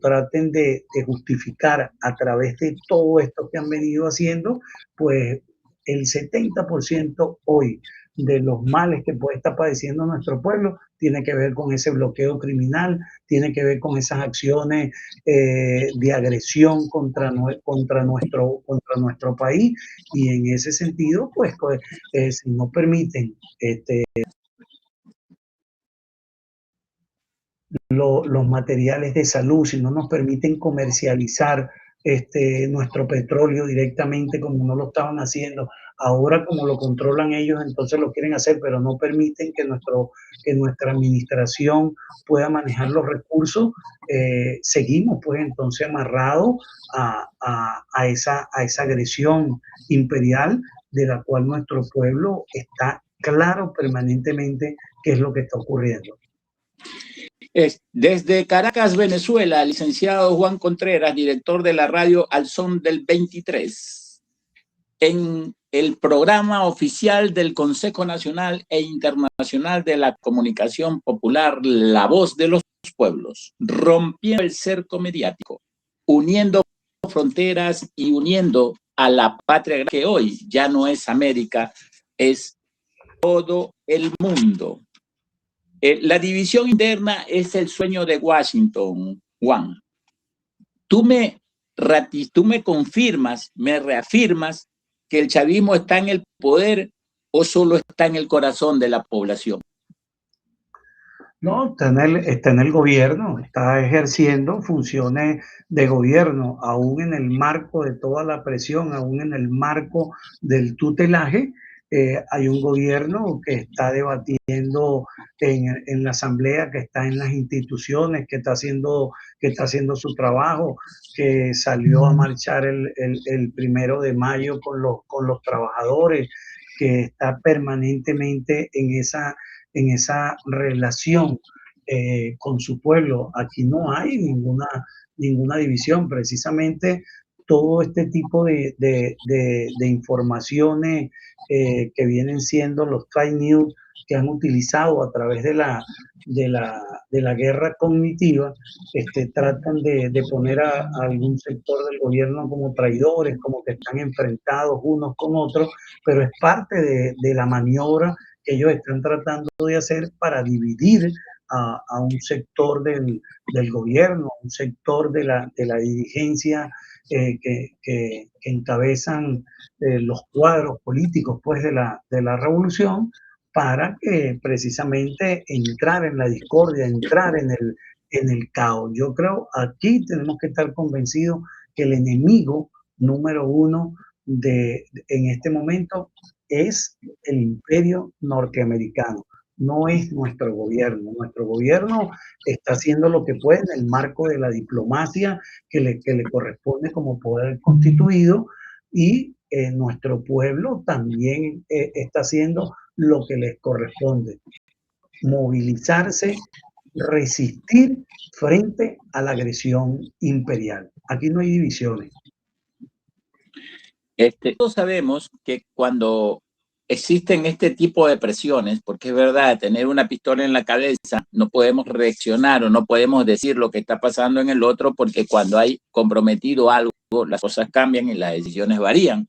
traten de justificar a través de todo esto que han venido haciendo, pues el 70% hoy de los males que puede estar padeciendo nuestro pueblo tiene que ver con ese bloqueo criminal, tiene que ver con esas acciones de agresión contra nuestro país, y en ese sentido, pues, si no permiten los materiales de salud, si no nos permiten comercializar nuestro petróleo directamente como no lo estaban haciendo, ahora como lo controlan ellos, entonces lo quieren hacer, pero no permiten que nuestra administración pueda manejar los recursos, seguimos pues entonces amarrados a esa agresión imperial de la cual nuestro pueblo está claro permanentemente qué es lo que está ocurriendo. Desde Caracas, Venezuela, licenciado Juan Contreras, director de la radio Al Son del 23, en el programa oficial del Consejo Nacional e Internacional de la Comunicación Popular, La Voz de los Pueblos, rompiendo el cerco mediático, uniendo fronteras y uniendo a la patria que hoy ya no es América, es todo el mundo. La división interna es el sueño de Washington, Juan. Tú me confirmas, me reafirmas que el chavismo está en el poder o solo está en el corazón de la población. No, está en el gobierno, está ejerciendo funciones de gobierno, aún en el marco de toda la presión, aún en el marco del tutelaje. Hay un gobierno que está debatiendo en la asamblea, que está en las instituciones, que está haciendo su trabajo, que salió a marchar el 1 de mayo con los trabajadores, que está permanentemente en esa relación con su pueblo. Aquí no hay ninguna división, precisamente todo este tipo de informaciones que vienen siendo los fake news que han utilizado a través de la guerra cognitiva, tratan de poner a algún sector del gobierno como traidores, como que están enfrentados unos con otros, pero es parte de la maniobra que ellos están tratando de hacer para dividir a un sector del gobierno, un sector de la dirigencia que encabezan los cuadros políticos pues, de la revolución, para que precisamente entrar en la discordia, entrar en el caos. Yo creo aquí tenemos que estar convencidos que el enemigo número uno en este momento es el imperio norteamericano, no es nuestro gobierno. Nuestro gobierno está haciendo lo que puede en el marco de la diplomacia que le corresponde como poder constituido, y nuestro pueblo también está haciendo lo que les corresponde: movilizarse, resistir frente a la agresión imperial. Aquí no hay divisiones. Todos sabemos que cuando existen este tipo de presiones, porque es verdad, tener una pistola en la cabeza, no podemos reaccionar o no podemos decir lo que está pasando en el otro, porque cuando hay comprometido algo, las cosas cambian y las decisiones varían,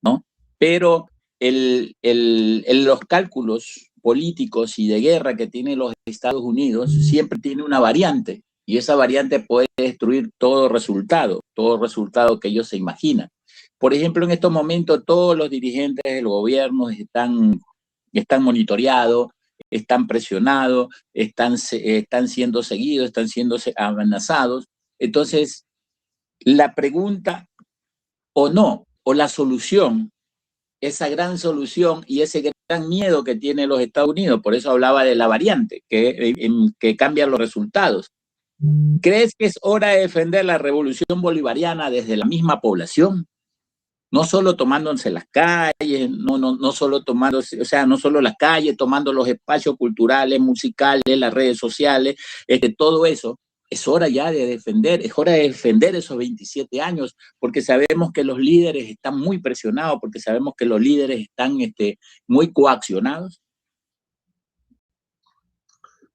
¿no? Pero los cálculos políticos y de guerra que tienen los Estados Unidos siempre tiene una variante, y esa variante puede destruir todo resultado que ellos se imaginan. Por ejemplo, en estos momentos todos los dirigentes del gobierno están monitoreados, están presionados, están siendo seguidos, están siendo amenazados. Entonces, la pregunta o la solución, esa gran solución y ese gran miedo que tienen los Estados Unidos, por eso hablaba de la variante, que cambia los resultados. ¿Crees que es hora de defender la revolución bolivariana desde la misma población? No solo tomándose las calles, no solo tomándose, o sea, no solo las calles, tomando los espacios culturales, musicales, las redes sociales, todo eso, es hora ya de defender, es hora de defender esos 27 años, porque sabemos que los líderes están muy presionados, porque sabemos que los líderes están muy coaccionados.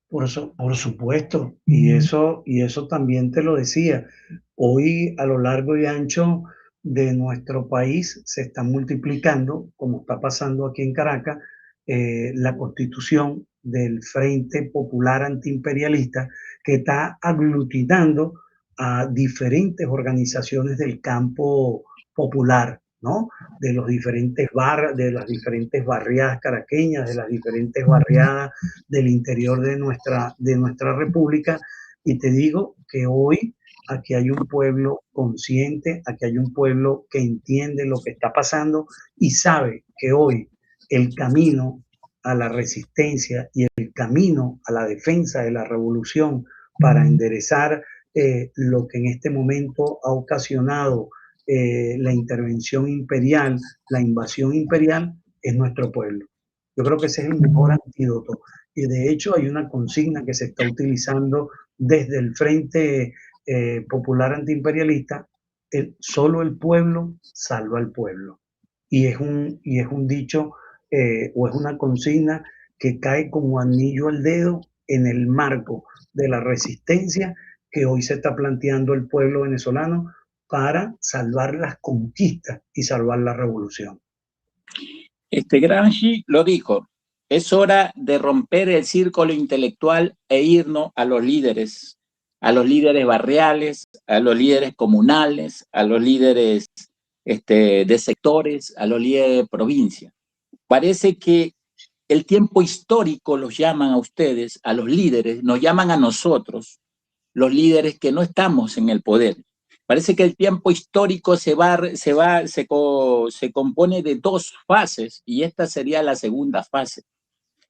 Por supuesto, y eso también te lo decía. Hoy a lo largo y ancho de nuestro país se está multiplicando, como está pasando aquí en Caracas, la constitución del Frente Popular Antiimperialista, que está aglutinando a diferentes organizaciones del campo popular, ¿no? De los diferentes de las diferentes barriadas caraqueñas, de las diferentes barriadas del interior de nuestra república. Y te digo que hoy aquí hay un pueblo consciente, aquí hay un pueblo que entiende lo que está pasando y sabe que hoy el camino a la resistencia y el camino a la defensa de la revolución para enderezar lo que en este momento ha ocasionado la intervención imperial, la invasión imperial, es nuestro pueblo. Yo creo que ese es el mejor antídoto. Y de hecho hay una consigna que se está utilizando desde el Frente Popular Antiimperialista: solo el pueblo salva al pueblo. Y es un dicho o es una consigna que cae como anillo al dedo en el marco de la resistencia que hoy se está planteando el pueblo venezolano para salvar las conquistas y salvar la revolución. Gramsci lo dijo, es hora de romper el círculo intelectual e irnos a los líderes barriales, a los líderes comunales, a los líderes de sectores, a los líderes de provincia. Parece que el tiempo histórico los llaman a ustedes, a los líderes, nos llaman a nosotros, los líderes que no estamos en el poder. Parece que el tiempo histórico se compone de dos fases y esta sería la segunda fase.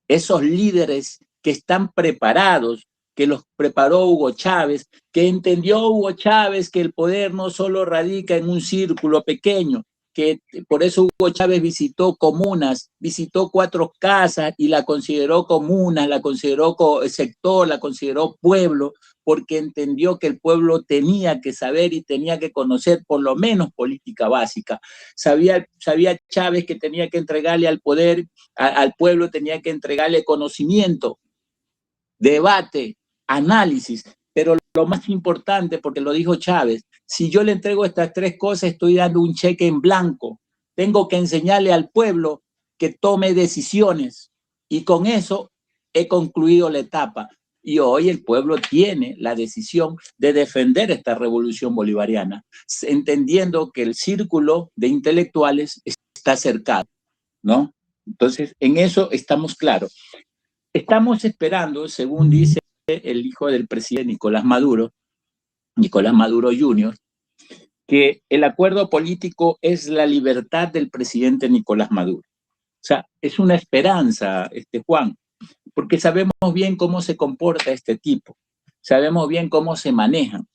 Esos líderes que están preparados, que los preparó Hugo Chávez, que entendió Hugo Chávez que el poder no solo radica en un círculo pequeño, que por eso Hugo Chávez visitó comunas, visitó 4 casas y la consideró comuna, la consideró sector, la consideró pueblo, porque entendió que el pueblo tenía que saber y tenía que conocer por lo menos política básica. Sabía Chávez que tenía que entregarle al poder, al pueblo tenía que entregarle conocimiento, debate, análisis, pero lo más importante, porque lo dijo Chávez, si yo le entrego estas 3 cosas, estoy dando un cheque en blanco. Tengo que enseñarle al pueblo que tome decisiones y con eso he concluido la etapa. Y hoy el pueblo tiene la decisión de defender esta revolución bolivariana, entendiendo que el círculo de intelectuales está cercado, ¿no? Entonces, en eso estamos claros. Estamos esperando, según dice el hijo del presidente Nicolás Maduro Jr., que el acuerdo político es la libertad del presidente Nicolás Maduro. O sea, es una esperanza, Juan, porque sabemos bien cómo se comporta este tipo, sabemos bien cómo se manejan.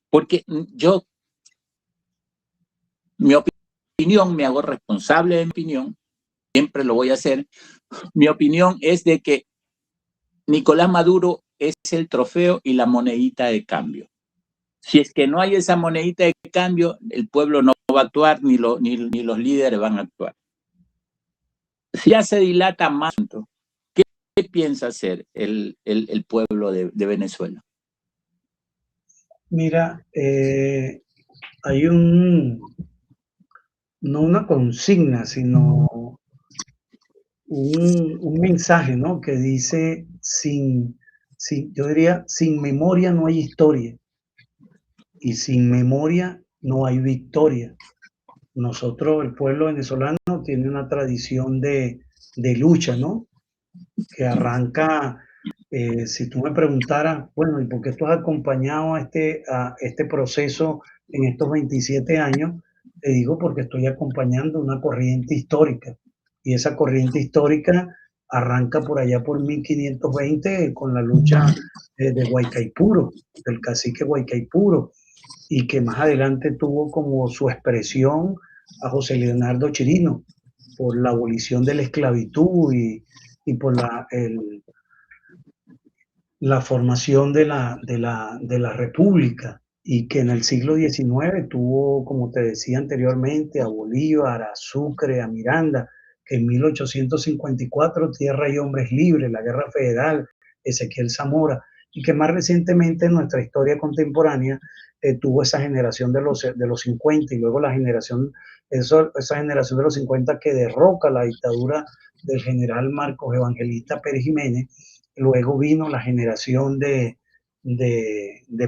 Porque mi opinión, me hago responsable de mi opinión, siempre lo voy a hacer. Mi opinión es de que Nicolás Maduro es el trofeo y la monedita de cambio. Si es que no hay esa monedita de cambio, el pueblo no va a actuar, ni los líderes van a actuar. Si ya se dilata más, ¿qué piensa hacer el pueblo de Venezuela? Mira, hay no una consigna, sino un mensaje, ¿no? Que dice, yo diría, sin memoria no hay historia y sin memoria no hay victoria. Nosotros, el pueblo venezolano, tiene una tradición de lucha, ¿no? Que arranca, si tú me preguntaras, bueno, ¿y por qué tú has acompañado a este proceso en estos 27 años? Te digo porque estoy acompañando una corriente histórica. Y esa corriente histórica arranca por allá por 1520 con la lucha de Guaycaipuro, del cacique Guaycaipuro, y que más adelante tuvo como su expresión a José Leonardo Chirino por la abolición de la esclavitud y por la formación de la República, y que en el siglo XIX tuvo, como te decía anteriormente, a Bolívar, a Sucre, a Miranda, que en 1854 Tierra y Hombres Libres, la Guerra Federal, Ezequiel Zamora, y que más recientemente en nuestra historia contemporánea tuvo esa generación de los 50 y luego la generación, esa generación de los 50 que derroca la dictadura del general Marcos Evangelista Pérez Jiménez. Luego vino la generación de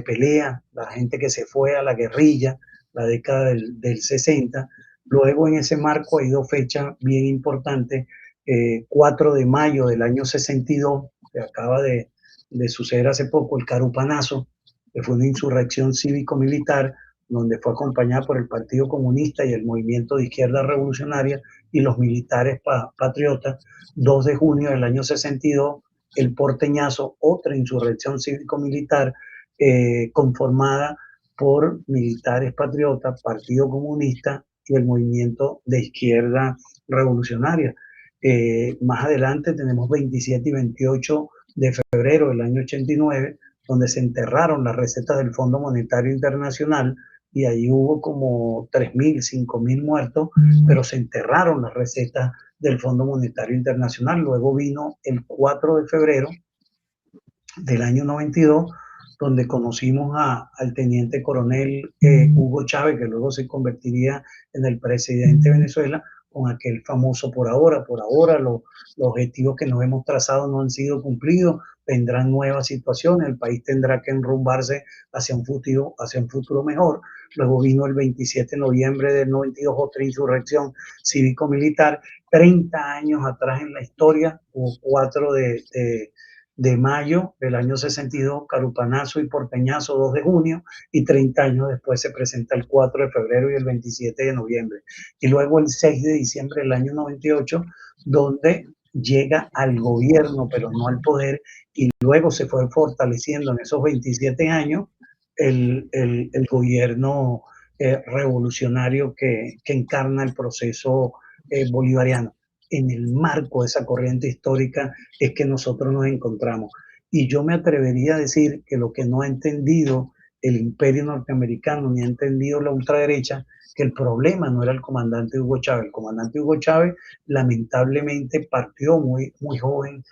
pelea, la gente que se fue a la guerrilla, la década del 60. Luego en ese marco hay dos fechas bien importantes. 4 de mayo del año 62, que acaba de suceder hace poco, el Carupanazo, que fue una insurrección cívico-militar donde fue acompañada por el Partido Comunista y el Movimiento de Izquierda Revolucionaria y los militares patriotas. 2 de junio del año 62, el Porteñazo, otra insurrección cívico-militar conformada por militares patriotas, Partido Comunista y el Movimiento de Izquierda Revolucionaria. Más adelante tenemos 27 y 28 de febrero del año 89, donde se enterraron las recetas del Fondo Monetario Internacional, y ahí hubo como 3.000, 5.000 muertos, pero se enterraron las recetas del Fondo Monetario Internacional. Luego vino el 4 de febrero del año 92, donde conocimos al teniente coronel Hugo Chávez, que luego se convertiría en el presidente de Venezuela, con aquel famoso por ahora los objetivos que nos hemos trazado no han sido cumplidos, vendrán nuevas situaciones, el país tendrá que enrumbarse hacia un futuro mejor. Luego vino el 27 de noviembre del 92, otra insurrección cívico-militar. 30 años atrás en la historia, hubo 4 de mayo del año 62, Carupanazo y Porteñazo 2 de junio, y 30 años después se presenta el 4 de febrero y el 27 de noviembre. Y luego el 6 de diciembre del año 98, donde llega al gobierno, pero no al poder, y luego se fue fortaleciendo en esos 27 años el gobierno revolucionario que encarna el proceso bolivariano. En el marco de esa corriente histórica es que nosotros nos encontramos. Y yo me atrevería a decir que lo que no ha entendido el imperio norteamericano ni ha entendido la ultraderecha, que el problema no era el comandante Hugo Chávez. El comandante Hugo Chávez lamentablemente partió muy, muy joven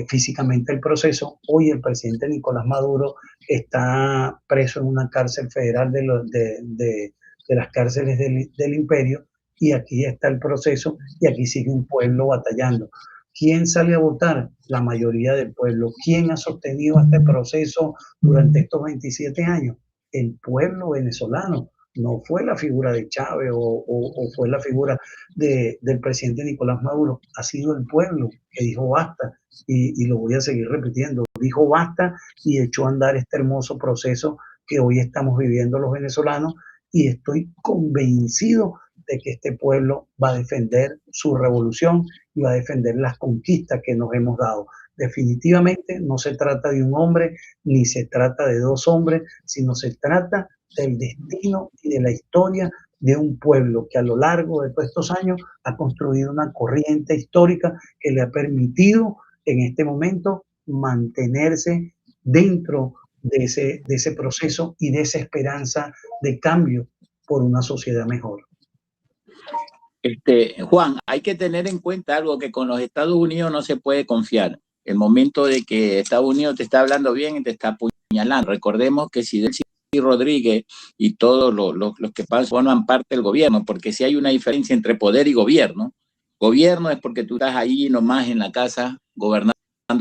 físicamente el proceso. Hoy el presidente Nicolás Maduro está preso en una cárcel federal de las cárceles del imperio, y aquí está el proceso y aquí sigue un pueblo batallando. ¿Quién sale a votar? La mayoría del pueblo. ¿Quién ha sostenido este proceso durante estos 27 años? El pueblo venezolano. No fue la figura de Chávez o fue la figura del presidente Nicolás Maduro. Ha sido el pueblo que dijo basta, y lo voy a seguir repitiendo. Dijo basta y echó a andar este hermoso proceso que hoy estamos viviendo los venezolanos, y estoy convencido de que este pueblo va a defender su revolución y va a defender las conquistas que nos hemos dado. Definitivamente no se trata de un hombre, ni se trata de dos hombres, sino se trata del destino y de la historia de un pueblo que a lo largo de todos estos años ha construido una corriente histórica que le ha permitido en este momento mantenerse dentro de ese proceso y de esa esperanza de cambio por una sociedad mejor. Juan, hay que tener en cuenta algo, que con los Estados Unidos no se puede confiar. El momento de que Estados Unidos te está hablando bien y te está apuñalando. Recordemos que si Delcy Rodríguez y todos los que forman parte del gobierno, porque si hay una diferencia entre poder y gobierno. Gobierno es porque tú estás ahí nomás en la casa gobernando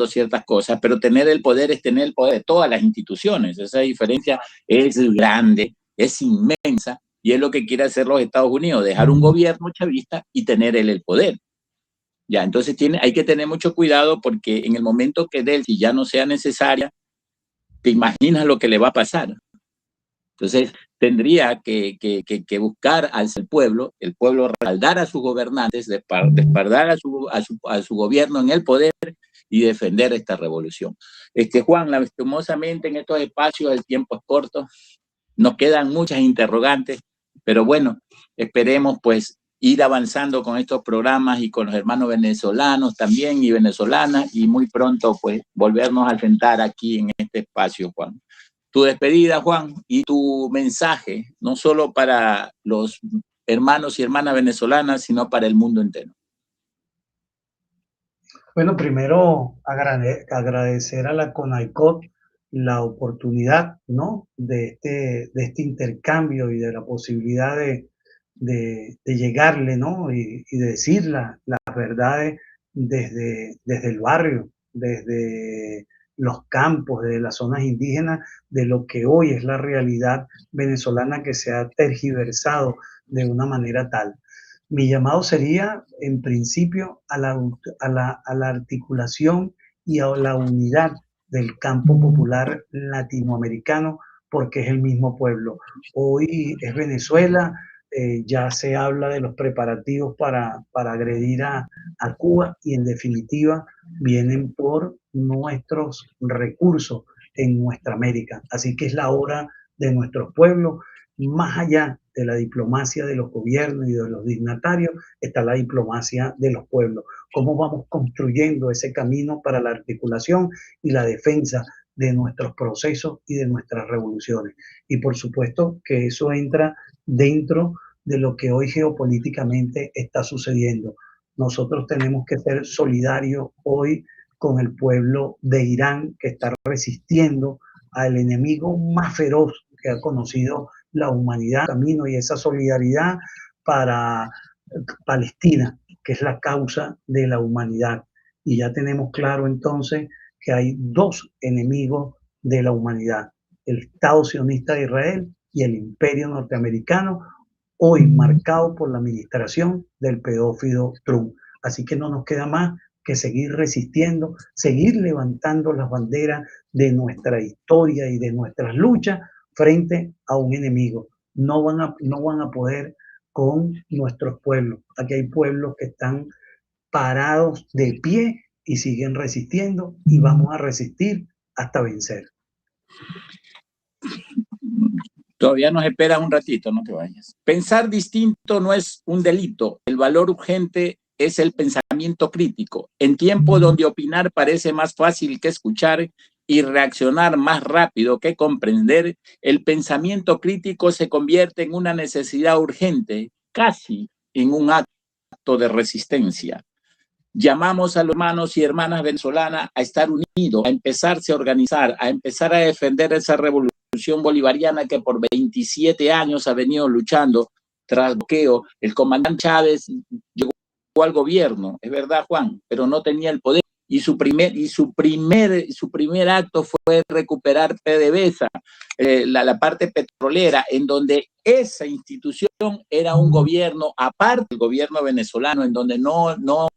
ciertas cosas, pero tener el poder es tener el poder de todas las instituciones. Esa diferencia es grande, es inmensa. Y es lo que quiere hacer los Estados Unidos, dejar un gobierno chavista y tener él el poder. Ya, entonces hay que tener mucho cuidado, porque en el momento que Delcy ya no sea necesaria, te imaginas lo que le va a pasar. Entonces tendría que buscar al pueblo, el pueblo respaldar a sus gobernantes, respaldar a su gobierno en el poder y defender esta revolución. Juan, lastimosamente en estos espacios el tiempo es corto, nos quedan muchas interrogantes, pero bueno, esperemos pues ir avanzando con estos programas y con los hermanos venezolanos también y venezolanas, y muy pronto pues volvernos a sentar aquí en este espacio, Juan. Tu despedida, Juan, y tu mensaje, no solo para los hermanos y hermanas venezolanas, sino para el mundo entero. Bueno, primero agradecer a la CONAICOT la oportunidad, ¿no?, de este intercambio y de la posibilidad de llegarle, ¿no?, y decir las verdades desde el barrio, desde los campos, desde las zonas indígenas, de lo que hoy es la realidad venezolana que se ha tergiversado de una manera tal. Mi llamado sería, en principio, a la articulación y a la unidad del campo popular latinoamericano, porque es el mismo pueblo. Hoy es Venezuela, ya se habla de los preparativos para agredir a Cuba y en definitiva vienen por nuestros recursos en nuestra América. Así que es la hora de nuestros pueblos, más allá de la diplomacia de los gobiernos y de los dignatarios, está la diplomacia de los pueblos. ¿Cómo vamos construyendo ese camino para la articulación y la defensa de nuestros procesos y de nuestras revoluciones? Y por supuesto que eso entra dentro de lo que hoy geopolíticamente está sucediendo. Nosotros tenemos que ser solidarios hoy con el pueblo de Irán, que está resistiendo al enemigo más feroz que ha conocido la humanidad, camino y esa solidaridad para Palestina, que es la causa de la humanidad. Y ya tenemos claro entonces que hay dos enemigos de la humanidad, el Estado sionista de Israel y el imperio norteamericano, hoy marcado por la administración del pedófilo Trump. Así que no nos queda más que seguir resistiendo, seguir levantando las banderas de nuestra historia y de nuestras luchas frente a un enemigo. No van a poder con nuestros pueblos. Aquí hay pueblos que están parados de pie y siguen resistiendo y vamos a resistir hasta vencer. Todavía nos espera un ratito, no te vayas. Pensar distinto no es un delito. El valor urgente es el pensamiento crítico. En tiempos donde opinar parece más fácil que escuchar y reaccionar más rápido que comprender, el pensamiento crítico se convierte en una necesidad urgente, casi en un acto de resistencia. Llamamos a los hermanos y hermanas venezolanas a estar unidos, a empezarse a organizar, a empezar a defender esa revolución bolivariana que por 27 años ha venido luchando tras bloqueo. El comandante Chávez llegó al gobierno, es verdad, Juan, pero no tenía el poder. Y su primer acto fue recuperar PDVSA, la parte petrolera, en donde esa institución era un gobierno, aparte del gobierno venezolano, en donde no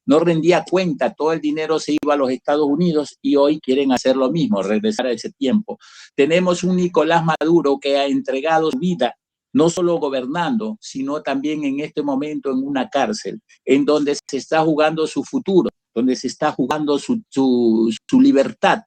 rendía cuenta, todo el dinero se iba a los Estados Unidos y hoy quieren hacer lo mismo, regresar a ese tiempo. Tenemos un Nicolás Maduro que ha entregado su vida, no solo gobernando, sino también en este momento en una cárcel, en donde se está jugando su futuro, donde se está jugando su libertad,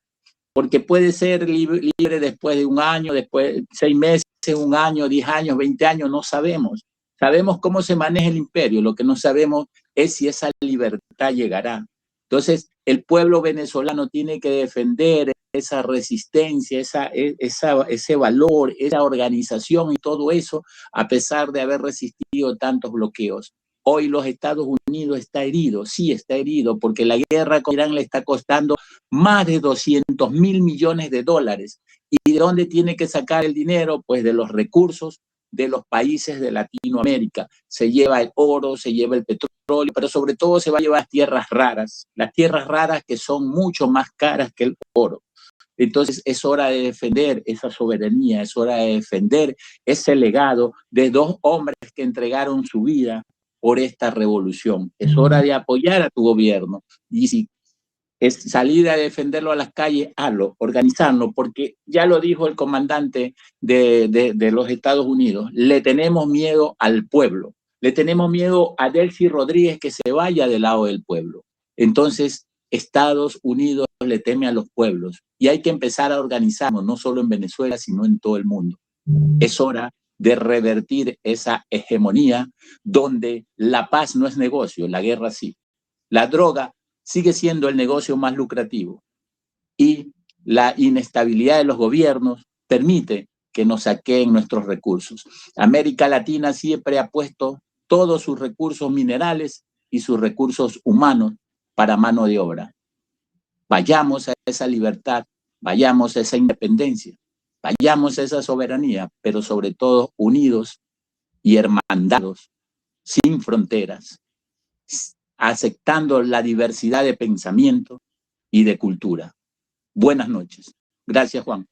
porque puede ser libre después de un año, después de 6 meses, un año, 10 años, 20 años, no sabemos. Sabemos cómo se maneja el imperio, lo que no sabemos es si esa libertad llegará. Entonces, el pueblo venezolano tiene que defender esa resistencia, ese valor, esa organización y todo eso, a pesar de haber resistido tantos bloqueos. Hoy los Estados Unidos está herido, sí está herido, porque la guerra con Irán le está costando más de 200.000 millones de dólares. ¿Y de dónde tiene que sacar el dinero? Pues de los recursos de los países de Latinoamérica. Se lleva el oro, se lleva el petróleo, pero sobre todo se va a llevar las tierras raras que son mucho más caras que el oro. Entonces es hora de defender esa soberanía, es hora de defender ese legado de 2 hombres que entregaron su vida por esta revolución. Es hora de apoyar a tu gobierno y si es salir a defenderlo a las calles, hazlo, organizarlo, porque ya lo dijo el comandante de los Estados Unidos, le tenemos miedo al pueblo, le tenemos miedo a Delcy Rodríguez que se vaya del lado del pueblo. Entonces, Estados Unidos le teme a los pueblos y hay que empezar a organizarnos, no solo en Venezuela, sino en todo el mundo. Es hora de revertir esa hegemonía donde la paz no es negocio, la guerra sí. La droga sigue siendo el negocio más lucrativo y la inestabilidad de los gobiernos permite que nos saqueen nuestros recursos. América Latina siempre ha puesto todos sus recursos minerales y sus recursos humanos para mano de obra. Vayamos a esa libertad, vayamos a esa independencia, vayamos a esa soberanía, pero sobre todo unidos y hermandados, sin fronteras, aceptando la diversidad de pensamiento y de cultura. Buenas noches. Gracias, Juan.